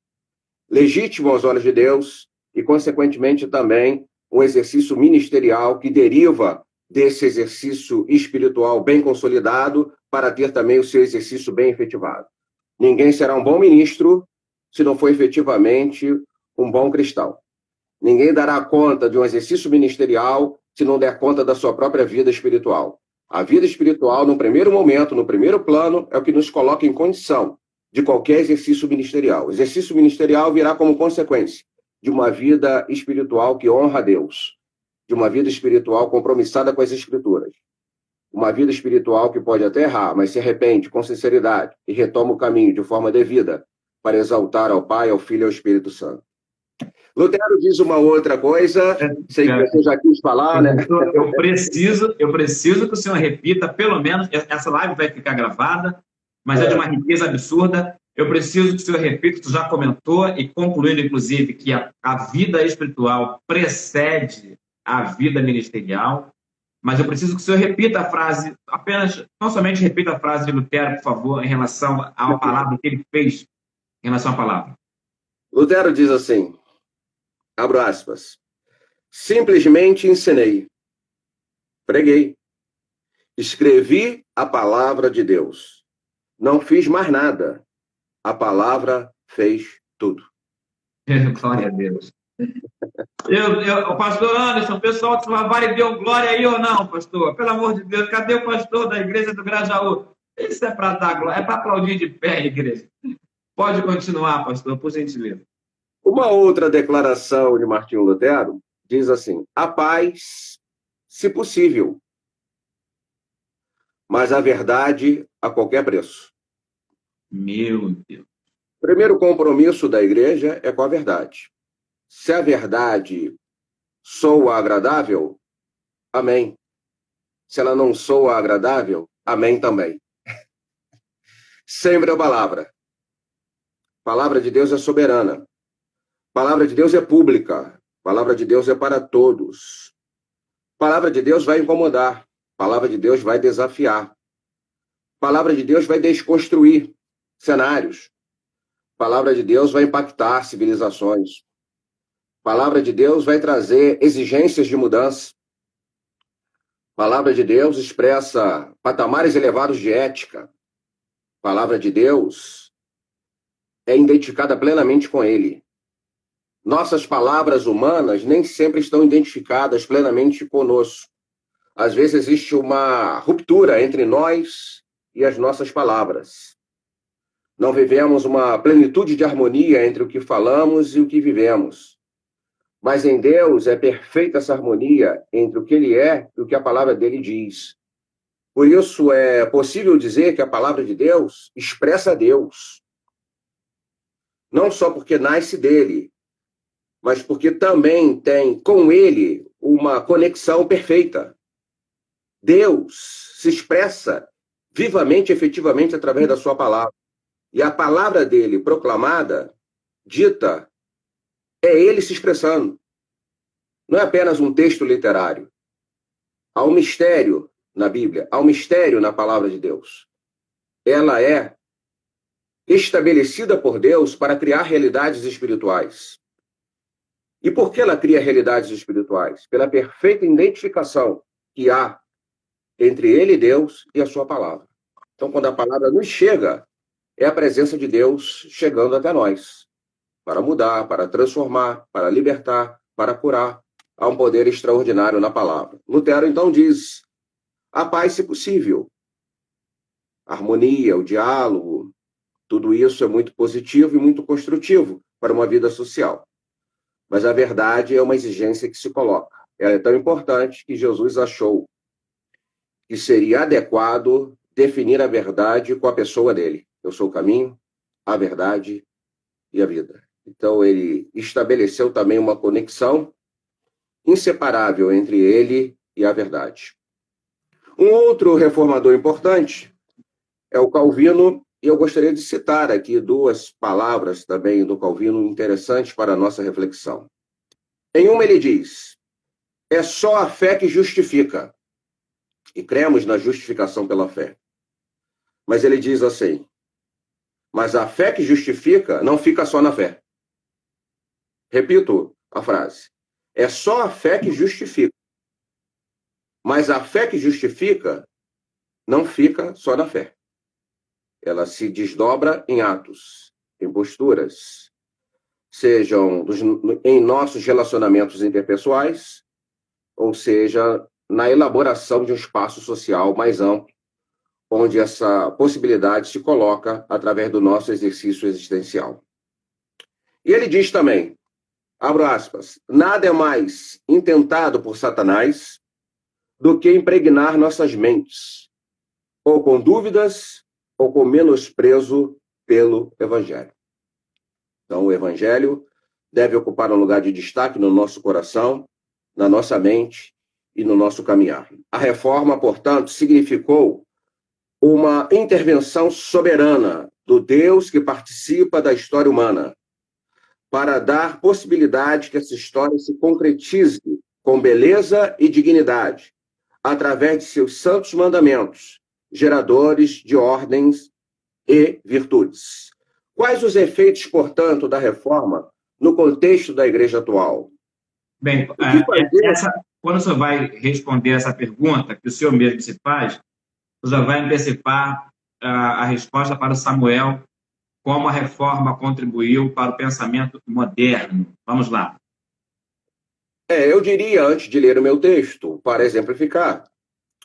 legítimo aos olhos de Deus, e, consequentemente, também um exercício ministerial que deriva desse exercício espiritual bem consolidado para ter também o seu exercício bem efetivado. Ninguém será um bom ministro se não for efetivamente um bom cristão. Ninguém dará conta de um exercício ministerial se não der conta da sua própria vida espiritual. A vida espiritual, no primeiro momento, no primeiro plano, é o que nos coloca em condição de qualquer exercício ministerial. O exercício ministerial virá como consequência de uma vida espiritual que honra a Deus, de uma vida espiritual compromissada com as Escrituras, uma vida espiritual que pode até errar, mas se arrepende com sinceridade e retoma o caminho de forma devida para exaltar ao Pai, ao Filho e ao Espírito Santo. Lutero diz uma outra coisa, sei que você já quis falar, né? Eu preciso que o senhor repita, pelo menos, essa live vai ficar gravada, mas é de uma riqueza absurda. Eu preciso que o senhor repita, tu já comentou e concluindo, inclusive, que a vida espiritual precede a vida ministerial, mas eu preciso que o senhor repita a frase, apenas, não somente repita a frase de Lutero, por favor, em relação à palavra que ele fez, em relação à palavra. Lutero diz assim, abro aspas, simplesmente ensinei, preguei, escrevi a palavra de Deus. Não fiz mais nada. A palavra fez tudo. Glória a Deus. O pastor Anderson, o pessoal de Suavari deu glória aí ou não, pastor? Pelo amor de Deus, cadê o pastor da igreja do Grajaú? Isso é para dar glória, é para aplaudir de pé, igreja. Pode continuar, pastor, por gentileza. Uma outra declaração de Martinho Lutero diz assim, a paz, se possível, mas a verdade a qualquer preço. Meu Deus. O primeiro compromisso da igreja é com a verdade. Se a verdade soa agradável, amém. Se ela não soa agradável, amém também. Sempre a palavra. A palavra de Deus é soberana. A palavra de Deus é pública. A palavra de Deus é para todos. A palavra de Deus vai incomodar. A palavra de Deus vai desafiar. A palavra de Deus vai desconstruir cenários. A palavra de Deus vai impactar civilizações. A palavra de Deus vai trazer exigências de mudança. A palavra de Deus expressa patamares elevados de ética. A palavra de Deus é identificada plenamente com Ele. Nossas palavras humanas nem sempre estão identificadas plenamente conosco. Às vezes existe uma ruptura entre nós e as nossas palavras. Não vivemos uma plenitude de harmonia entre o que falamos e o que vivemos. Mas em Deus é perfeita essa harmonia entre o que Ele é e o que a palavra dele diz. Por isso é possível dizer que a palavra de Deus expressa Deus. Não só porque nasce dele, mas porque também tem com ele uma conexão perfeita. Deus se expressa vivamente, efetivamente, através da sua palavra. E a palavra dele, proclamada, dita, é ele se expressando. Não é apenas um texto literário. Há um mistério na Bíblia, há um mistério na palavra de Deus. Ela é estabelecida por Deus para criar realidades espirituais. E por que ela cria realidades espirituais? Pela perfeita identificação que há entre ele, Deus, e a sua palavra. Então, quando a palavra nos chega, é a presença de Deus chegando até nós, para mudar, para transformar, para libertar, para curar. Há um poder extraordinário na palavra. Lutero, então, diz, a paz, se possível. A harmonia, o diálogo, tudo isso é muito positivo e muito construtivo para uma vida social. Mas a verdade é uma exigência que se coloca. Ela é tão importante que Jesus achou que seria adequado definir a verdade com a pessoa dele. Eu sou o caminho, a verdade e a vida. Então, ele estabeleceu também uma conexão inseparável entre ele e a verdade. Um outro reformador importante é o Calvino, e eu gostaria de citar aqui duas palavras também do Calvino interessantes para a nossa reflexão. Em uma ele diz, é só a fé que justifica, e cremos na justificação pela fé. Mas ele diz assim, mas a fé que justifica não fica só na fé. Repito a frase. É só a fé que justifica. Mas a fé que justifica não fica só na fé. Ela se desdobra em atos, em posturas, sejam em nossos relacionamentos interpessoais, ou seja, na elaboração de um espaço social mais amplo, onde essa possibilidade se coloca através do nosso exercício existencial. E ele diz também, abro aspas, nada é mais intentado por Satanás do que impregnar nossas mentes, ou com dúvidas, ou com menosprezo pelo Evangelho. Então, o Evangelho deve ocupar um lugar de destaque no nosso coração, na nossa mente e no nosso caminhar. A reforma, portanto, significou uma intervenção soberana do Deus que participa da história humana, para dar possibilidade que essa história se concretize com beleza e dignidade, através de seus santos mandamentos, geradores de ordens e virtudes. Quais os efeitos, portanto, da reforma no contexto da igreja atual? Bem, quando o senhor vai responder essa pergunta, que o senhor mesmo se faz, o senhor vai antecipar a resposta para o Samuel, como a reforma contribuiu para o pensamento moderno. Vamos lá. Eu diria, antes de ler o meu texto, para exemplificar,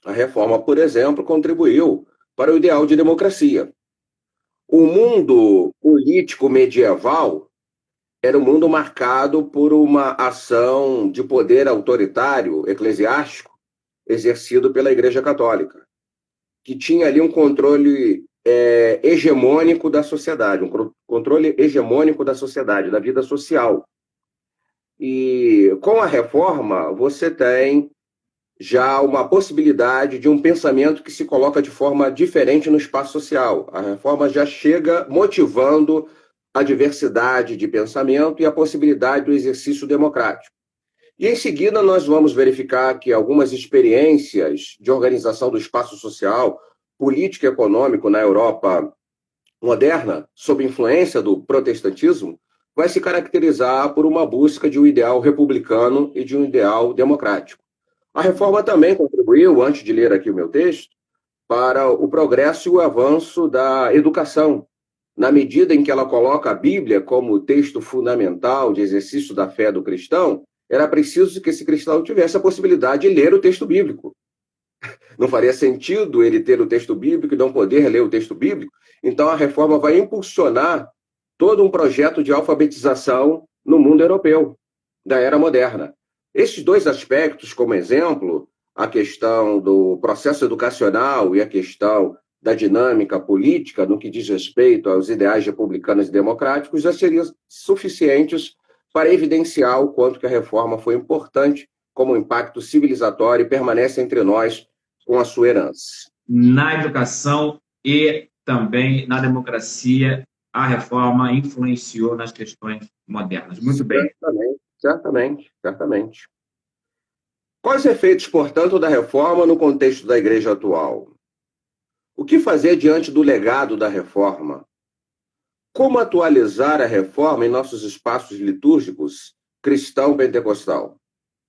a reforma, por exemplo, contribuiu para o ideal de democracia. O mundo político medieval era um mundo marcado por uma ação de poder autoritário, eclesiástico, exercido pela Igreja Católica, que tinha ali um controle hegemônico da sociedade, um controle hegemônico da sociedade, da vida social. E com a reforma, você tem já uma possibilidade de um pensamento que se coloca de forma diferente no espaço social. A reforma já chega motivando a diversidade de pensamento e a possibilidade do exercício democrático. E em seguida nós vamos verificar que algumas experiências de organização do espaço social, político e econômico na Europa moderna, sob influência do protestantismo, vai se caracterizar por uma busca de um ideal republicano e de um ideal democrático. A reforma também contribuiu, antes de ler aqui o meu texto, para o progresso e o avanço da educação, na medida em que ela coloca a Bíblia como texto fundamental de exercício da fé do cristão. Era preciso que esse cristão tivesse a possibilidade de ler o texto bíblico. Não faria sentido ele ter o texto bíblico e não poder ler o texto bíblico. Então, a reforma vai impulsionar todo um projeto de alfabetização no mundo europeu, da era moderna. Esses dois aspectos, como exemplo, a questão do processo educacional e a questão da dinâmica política, no que diz respeito aos ideais republicanos e democráticos, já seriam suficientes para evidenciar o quanto que a reforma foi importante como impacto civilizatório e permanece entre nós com a sua herança. Na educação e também na democracia, a reforma influenciou nas questões modernas. Muito bem. Certamente. Quais efeitos, portanto, da reforma no contexto da igreja atual? O que fazer diante do legado da reforma? Como atualizar a reforma em nossos espaços litúrgicos cristão-pentecostal?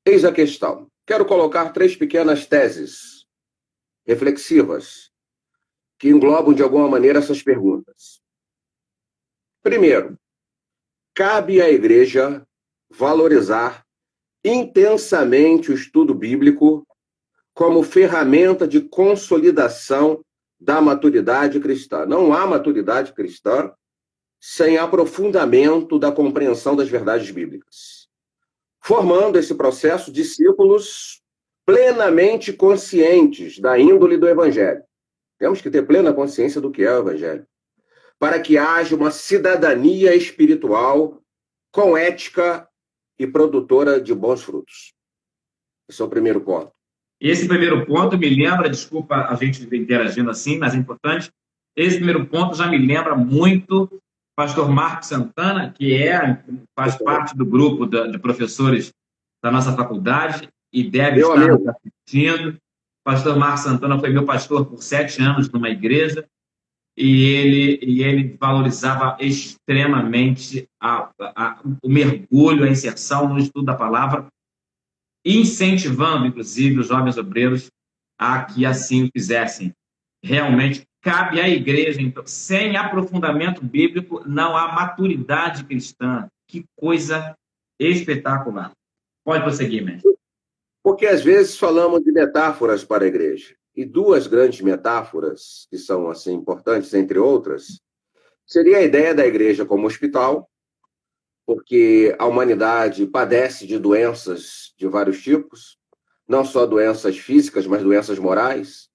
Eis a questão. Quero colocar 3 pequenas teses reflexivas que englobam, de alguma maneira, essas perguntas. Primeiro, cabe à igreja valorizar intensamente o estudo bíblico como ferramenta de consolidação da maturidade cristã. Não há maturidade cristã sem aprofundamento da compreensão das verdades bíblicas, formando esse processo discípulos plenamente conscientes da índole do Evangelho. Temos que ter plena consciência do que é o Evangelho, para que haja uma cidadania espiritual com ética e produtora de bons frutos. Esse é o primeiro ponto. Esse primeiro ponto me lembra, desculpa a gente interagindo assim, mas é importante, esse primeiro ponto já me lembra muito pastor Marcos Santana, que faz parte do grupo de professores da nossa faculdade e deve estar nos assistindo. Pastor Marcos Santana foi meu pastor por 7 anos numa igreja e ele valorizava extremamente o mergulho, a inserção no estudo da palavra, incentivando, inclusive, os jovens obreiros a que assim o fizessem. Realmente, cabe à igreja, então, sem aprofundamento bíblico, não há maturidade cristã. Que coisa espetacular. Pode prosseguir, mestre. Porque, às vezes, falamos de metáforas para a igreja. E 2 grandes metáforas, que são assim importantes, entre outras, seria a ideia da igreja como hospital, porque a humanidade padece de doenças de vários tipos, não só doenças físicas, mas doenças morais,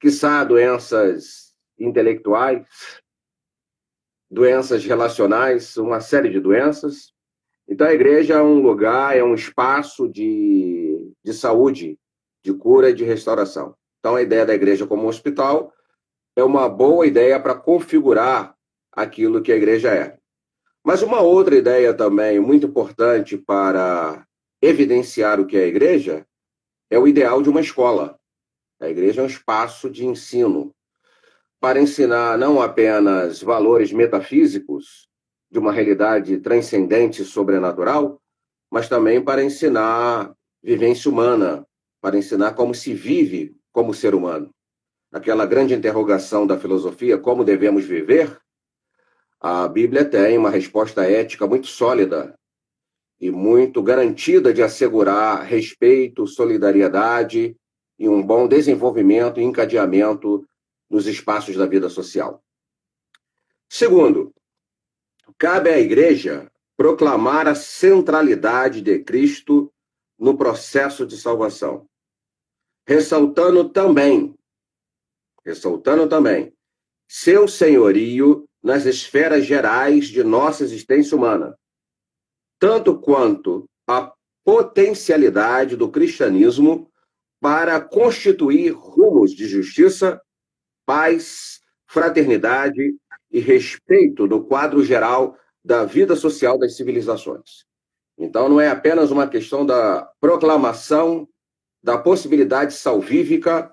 quiçá doenças intelectuais, doenças relacionais, uma série de doenças. Então, a igreja é um lugar, é um espaço de saúde, de cura e de restauração. Então, a ideia da igreja como hospital é uma boa ideia para configurar aquilo que a igreja é. Mas uma outra ideia também muito importante para evidenciar o que é a igreja é o ideal de uma escola. A igreja é um espaço de ensino para ensinar não apenas valores metafísicos de uma realidade transcendente e sobrenatural, mas também para ensinar vivência humana, para ensinar como se vive como ser humano. Aquela grande interrogação da filosofia, como devemos viver, a Bíblia tem uma resposta ética muito sólida e muito garantida de assegurar respeito, solidariedade e um bom desenvolvimento e encadeamento nos espaços da vida social. Segundo, cabe à igreja proclamar a centralidade de Cristo no processo de salvação, ressaltando também seu senhorio nas esferas gerais de nossa existência humana, tanto quanto a potencialidade do cristianismo para constituir rumos de justiça, paz, fraternidade e respeito no quadro geral da vida social das civilizações. Então, não é apenas uma questão da proclamação da possibilidade salvífica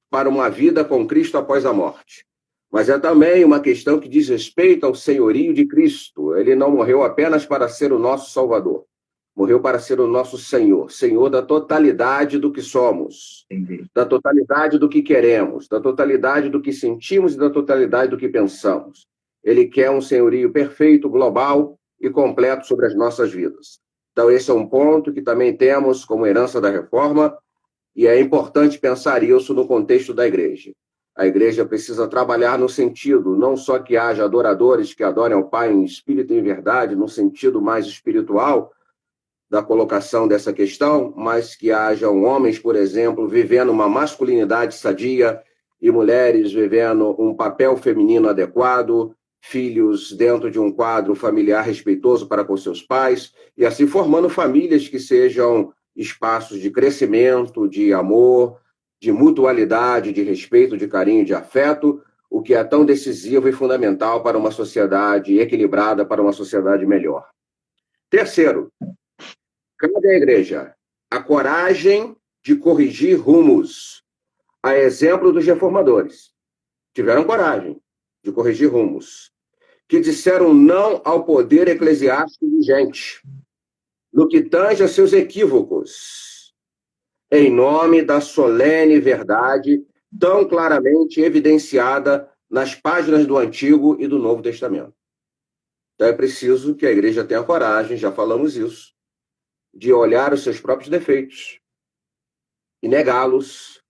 para uma vida com Cristo após a morte, mas é também uma questão que diz respeito ao senhorio de Cristo. Ele não morreu apenas para ser o nosso Salvador, morreu para ser o nosso Senhor, Senhor da totalidade do que somos, da totalidade do que queremos, da totalidade do que sentimos e da totalidade do que pensamos. Ele quer um senhorio perfeito, global e completo sobre as nossas vidas. Então, esse é um ponto que também temos como herança da reforma, e é importante pensar isso no contexto da igreja. A igreja precisa trabalhar no sentido, não só que haja adoradores que adorem ao Pai em espírito e em verdade, no sentido mais espiritual da colocação dessa questão, mas que hajam homens, por exemplo, vivendo uma masculinidade sadia e mulheres vivendo um papel feminino adequado, filhos dentro de um quadro familiar respeitoso para com seus pais, e assim formando famílias que sejam espaços de crescimento, de amor, de mutualidade, de respeito, de carinho, de afeto, o que é tão decisivo e fundamental para uma sociedade equilibrada, para uma sociedade melhor. Terceiro, cabe à igreja a coragem de corrigir rumos, a exemplo dos reformadores. Tiveram coragem de corrigir rumos, que disseram não ao poder eclesiástico vigente, no que tange a seus equívocos, em nome da solene verdade tão claramente evidenciada nas páginas do Antigo e do Novo Testamento. Então é preciso que a igreja tenha coragem, já falamos isso, de olhar os seus próprios defeitos e negá-los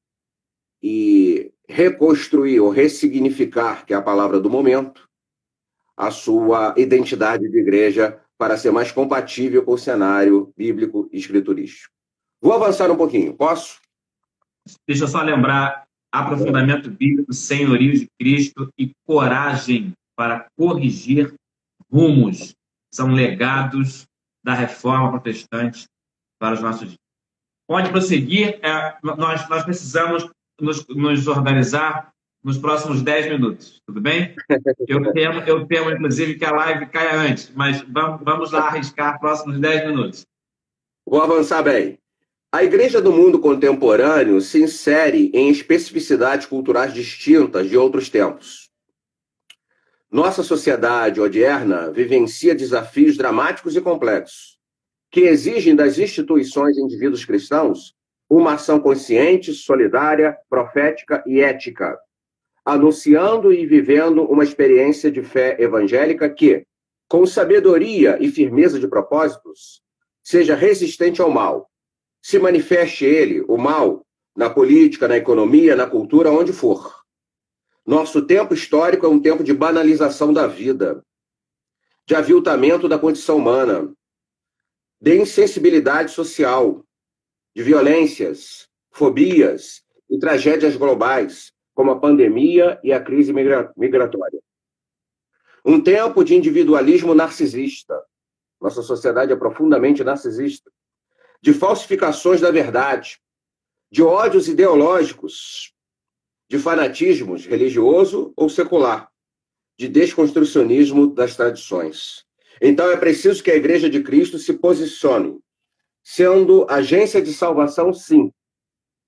e reconstruir ou ressignificar, que é a palavra do momento, a sua identidade de igreja para ser mais compatível com o cenário bíblico e escriturístico. Vou avançar um pouquinho, posso? Deixa eu só lembrar, aprofundamento bíblico, senhorio de Cristo e coragem para corrigir rumos. São legados da reforma protestante para os nossos dias. Pode prosseguir, nós precisamos nos organizar nos próximos 10 minutos, tudo bem? Eu temo, inclusive, que a live caia antes, mas vamos lá arriscar próximos 10 minutos. Vou avançar bem. A igreja do mundo contemporâneo se insere em especificidades culturais distintas de outros tempos. Nossa sociedade odierna vivencia desafios dramáticos e complexos, que exigem das instituições e indivíduos cristãos uma ação consciente, solidária, profética e ética, anunciando e vivendo uma experiência de fé evangélica que, com sabedoria e firmeza de propósitos, seja resistente ao mal, se manifeste ele, o mal, na política, na economia, na cultura, onde for. Nosso tempo histórico é um tempo de banalização da vida, de aviltamento da condição humana, de insensibilidade social, de violências, fobias e tragédias globais, como a pandemia e a crise migratória. Um tempo de individualismo narcisista. Nossa sociedade é profundamente narcisista. De falsificações da verdade, de ódios ideológicos, de fanatismos religioso ou secular, de desconstrucionismo das tradições. Então é preciso que a Igreja de Cristo se posicione, sendo agência de salvação, sim,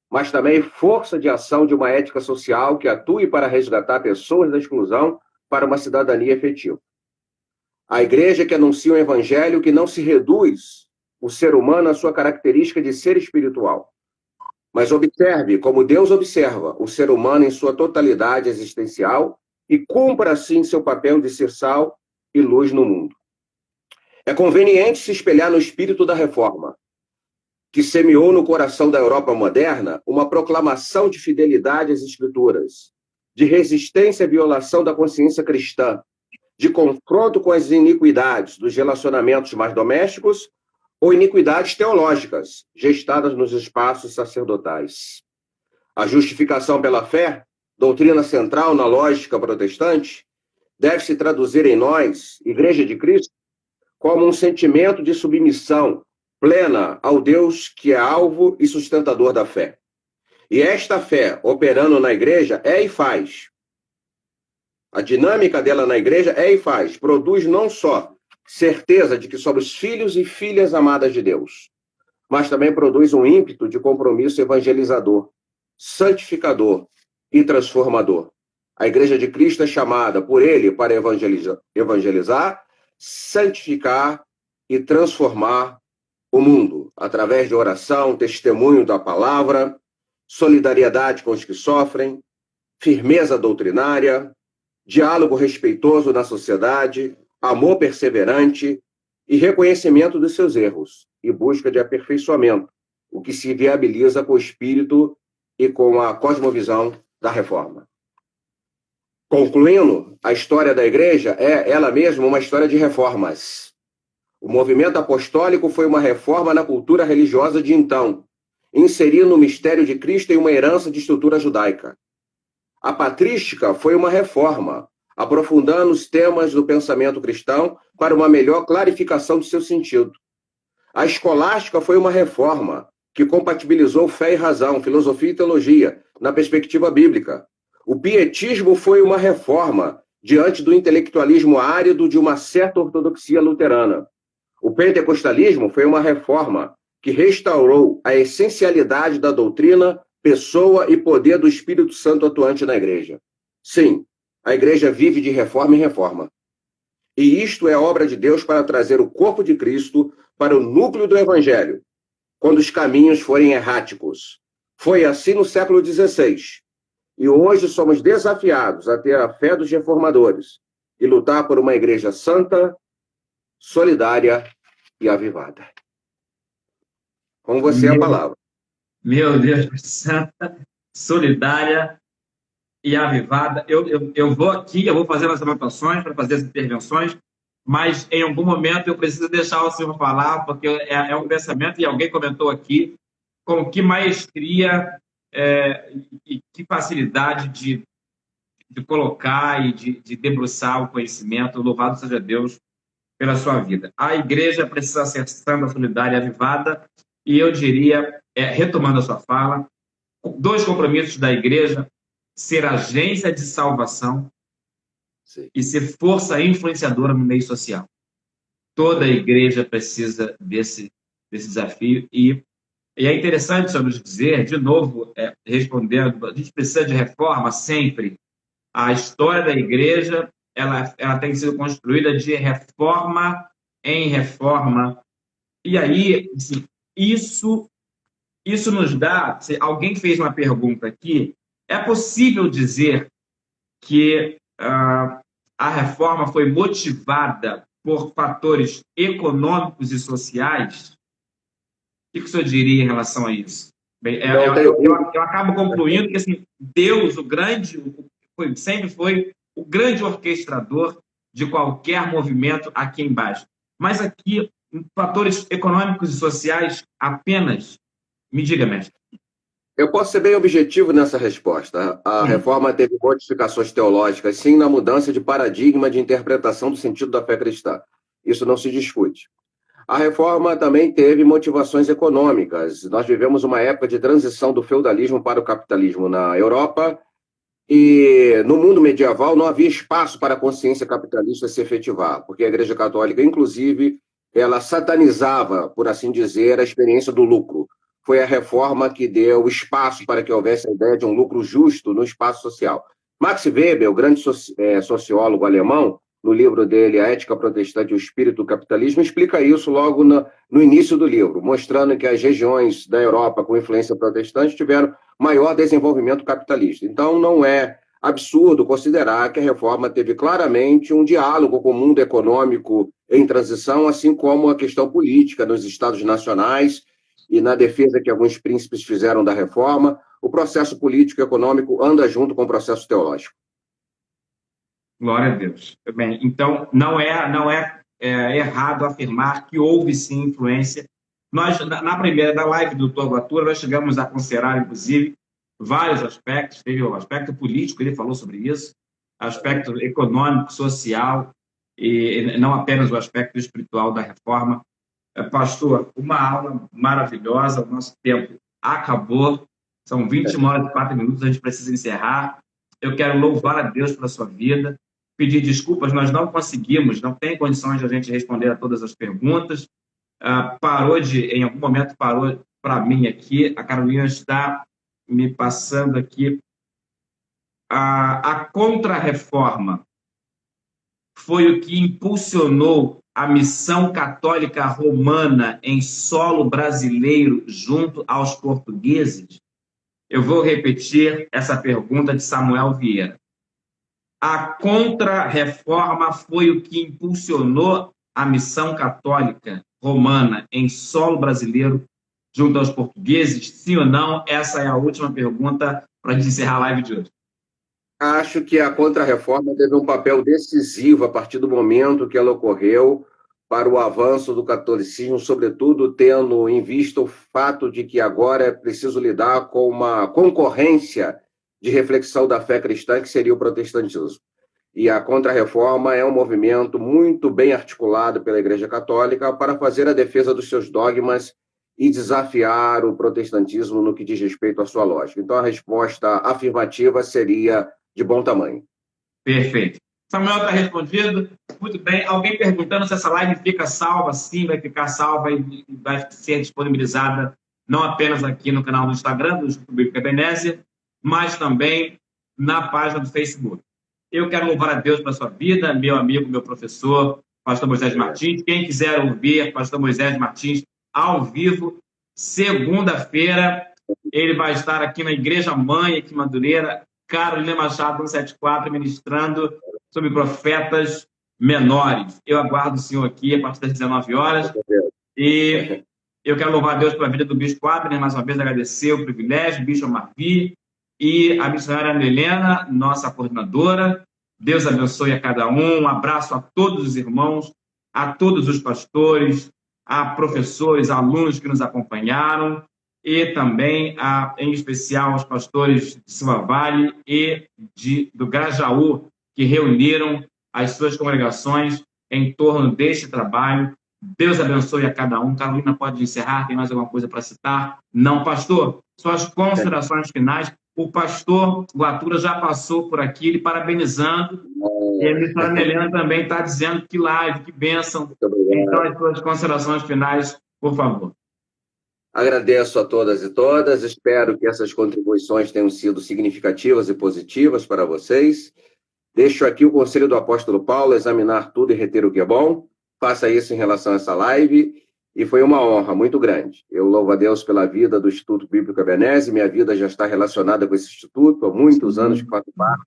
mas também força de ação de uma ética social que atue para resgatar pessoas da exclusão para uma cidadania efetiva. A igreja que anuncia um evangelho que não se reduz o ser humano à sua característica de ser espiritual, mas observe como Deus observa o ser humano em sua totalidade existencial e cumpra assim seu papel de ser sal e luz no mundo. É conveniente se espelhar no espírito da reforma, que semeou no coração da Europa moderna uma proclamação de fidelidade às escrituras, de resistência à violação da consciência cristã, de confronto com as iniquidades dos relacionamentos mais domésticos ou iniquidades teológicas, gestadas nos espaços sacerdotais. A justificação pela fé, doutrina central na lógica protestante, deve se traduzir em nós, Igreja de Cristo, como um sentimento de submissão plena ao Deus que é alvo e sustentador da fé. E esta fé, operando na igreja, é e faz. A dinâmica dela na igreja é e faz. Produz não só certeza de que somos filhos e filhas amadas de Deus, mas também produz um ímpeto de compromisso evangelizador, santificador e transformador. A Igreja de Cristo é chamada por Ele para evangelizar, santificar e transformar o mundo, através de oração, testemunho da palavra, solidariedade com os que sofrem, firmeza doutrinária, diálogo respeitoso na sociedade, amor perseverante e reconhecimento dos seus erros e busca de aperfeiçoamento, o que se viabiliza com o espírito e com a cosmovisão da reforma. Concluindo, a história da igreja é ela mesma uma história de reformas. O movimento apostólico foi uma reforma na cultura religiosa de então, inserindo o mistério de Cristo em uma herança de estrutura judaica. A patrística foi uma reforma, aprofundando os temas do pensamento cristão para uma melhor clarificação de seu sentido. A escolástica foi uma reforma que compatibilizou fé e razão, filosofia e teologia, na perspectiva bíblica. O pietismo foi uma reforma diante do intelectualismo árido de uma certa ortodoxia luterana. O pentecostalismo foi uma reforma que restaurou a essencialidade da doutrina, pessoa e poder do Espírito Santo atuante na igreja. Sim, a igreja vive de reforma em reforma. E isto é obra de Deus para trazer o corpo de Cristo para o núcleo do evangelho, quando os caminhos forem erráticos. Foi assim no século XVI. E hoje somos desafiados a ter a fé dos reformadores e lutar por uma igreja santa, solidária e avivada. Com você a palavra. Meu Deus, santa, solidária e avivada. Eu vou aqui, eu vou fazer as anotações para fazer as intervenções, mas em algum momento eu preciso deixar o senhor falar, porque é um pensamento, e alguém comentou aqui, com que maestria e que facilidade de colocar e de debruçar o conhecimento. Louvado seja Deus pela sua vida. A igreja precisa ser santa, solidária e avivada, e eu diria, retomando a sua fala, 2 compromissos da igreja: ser agência de salvação. Sim. E ser força influenciadora no meio social. Toda a igreja precisa desse desafio, e é interessante só nos dizer, de novo, respondendo, a gente precisa de reforma sempre. A história da igreja ela tem sido construída de reforma em reforma. E aí, assim, isso nos dá... Alguém fez uma pergunta aqui. É possível dizer que a reforma foi motivada por fatores econômicos e sociais? O que o senhor diria em relação a isso? Bem, eu acabo concluindo que assim, Deus, sempre foi o grande orquestrador de qualquer movimento aqui embaixo. Mas aqui, fatores econômicos e sociais apenas? Me diga, mestre. Eu posso ser bem objetivo nessa resposta. A reforma teve modificações teológicas, sim, na mudança de paradigma de interpretação do sentido da fé cristã. Isso não se discute. A reforma também teve motivações econômicas. Nós vivemos uma época de transição do feudalismo para o capitalismo na Europa E no mundo medieval não havia espaço para a consciência capitalista se efetivar, porque a Igreja Católica, inclusive, ela satanizava, por assim dizer, a experiência do lucro. Foi a reforma que deu espaço para que houvesse a ideia de um lucro justo no espaço social. Max Weber, o grande sociólogo alemão, no livro dele, A Ética Protestante e o Espírito do Capitalismo, explica isso logo no início do livro, mostrando que as regiões da Europa com influência protestante tiveram maior desenvolvimento capitalista. Então, não é absurdo considerar que a reforma teve claramente um diálogo com o mundo econômico em transição, assim como a questão política nos estados nacionais e na defesa que alguns príncipes fizeram da reforma. O processo político e econômico anda junto com o processo teológico. Glória a Deus. Bem, então, não é errado afirmar que houve sim influência. Nós, na primeira da live do Dr. Boatura, nós chegamos a considerar, inclusive, vários aspectos. Teve o aspecto político, ele falou sobre isso, aspecto econômico, social, e não apenas o aspecto espiritual da reforma. Pastor, uma aula maravilhosa, o nosso tempo acabou, são 21 horas e 4 minutos, a gente precisa encerrar. Eu quero louvar a Deus pela sua vida, pedir desculpas, nós não conseguimos, não tem condições de a gente responder a todas as perguntas. Em algum momento parou para mim aqui, a Carolina está me passando aqui. A Contra-Reforma foi o que impulsionou a missão católica romana em solo brasileiro junto aos portugueses? Eu vou repetir essa pergunta de Samuel Vieira. A Contra-Reforma foi o que impulsionou a missão católica romana em solo brasileiro junto aos portugueses? Sim ou não? Essa é a última pergunta para a gente encerrar a live de hoje. Acho que a Contra-Reforma teve um papel decisivo a partir do momento que ela ocorreu para o avanço do catolicismo, sobretudo tendo em vista o fato de que agora é preciso lidar com uma concorrência de reflexão da fé cristã, que seria o protestantismo. E a Contra-Reforma é um movimento muito bem articulado pela Igreja Católica para fazer a defesa dos seus dogmas e desafiar o protestantismo no que diz respeito à sua lógica. Então, a resposta afirmativa seria de bom tamanho. Perfeito. Samuel está respondido. Muito bem. Alguém perguntando se essa live fica salva? Sim, vai ficar salva e vai ser disponibilizada não apenas aqui no canal do Instagram, do Instituto Bíblico Ebenezer, mas também na página do Facebook. Eu quero louvar a Deus pela sua vida, meu amigo, meu professor, pastor Moisés Martins. Quem quiser ouvir pastor Moisés Martins ao vivo, segunda-feira, ele vai estar aqui na Igreja Mãe, aqui em Madureira, Carolina Machado, 174, ministrando sobre profetas menores. Eu aguardo o senhor aqui a partir das 19 horas. E eu quero louvar a Deus pela vida do Bispo Abner, mais uma vez agradecer o privilégio, Bispo Marvi e a missionária Ana Helena, nossa coordenadora. Deus abençoe a cada um. Um abraço a todos os irmãos, a todos os pastores, a professores, alunos que nos acompanharam, e também, em especial, aos pastores de Silva Vale e do Grajaú, que reuniram as suas congregações em torno deste trabalho. Deus abençoe a cada um. Carolina, pode encerrar? Tem mais alguma coisa para citar? Não, pastor. Suas considerações finais. O pastor Boatura já passou por aqui, ele parabenizando. E a missionária Helena também está dizendo que live, que bênção. Então, as suas considerações finais, por favor. Agradeço a todas e todas, espero que essas contribuições tenham sido significativas e positivas para vocês. Deixo aqui o conselho do apóstolo Paulo, examinar tudo e reter o que é bom. Faça isso em relação a essa live, e foi uma honra muito grande. Eu louvo a Deus pela vida do Instituto Bíblico Ebenezer, minha vida já está relacionada com esse instituto, há muitos anos que faço parte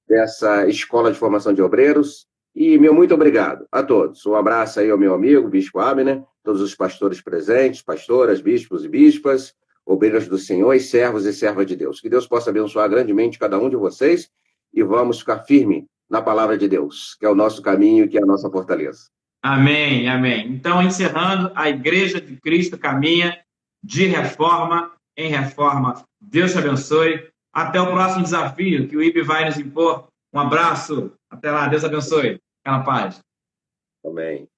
dessa escola de formação de obreiros, e meu muito obrigado a todos. Um abraço aí ao meu amigo, Bispo Abner, todos os pastores presentes, pastoras, bispos e bispas, obreiros do Senhor e servos e servas de Deus. Que Deus possa abençoar grandemente cada um de vocês e vamos ficar firme na palavra de Deus, que é o nosso caminho, que é a nossa fortaleza. Amém, amém. Então, encerrando, a Igreja de Cristo caminha de reforma em reforma. Deus te abençoe. Até o próximo desafio que o IB vai nos impor. Um abraço. Até lá. Deus abençoe. Fica na paz. Amém.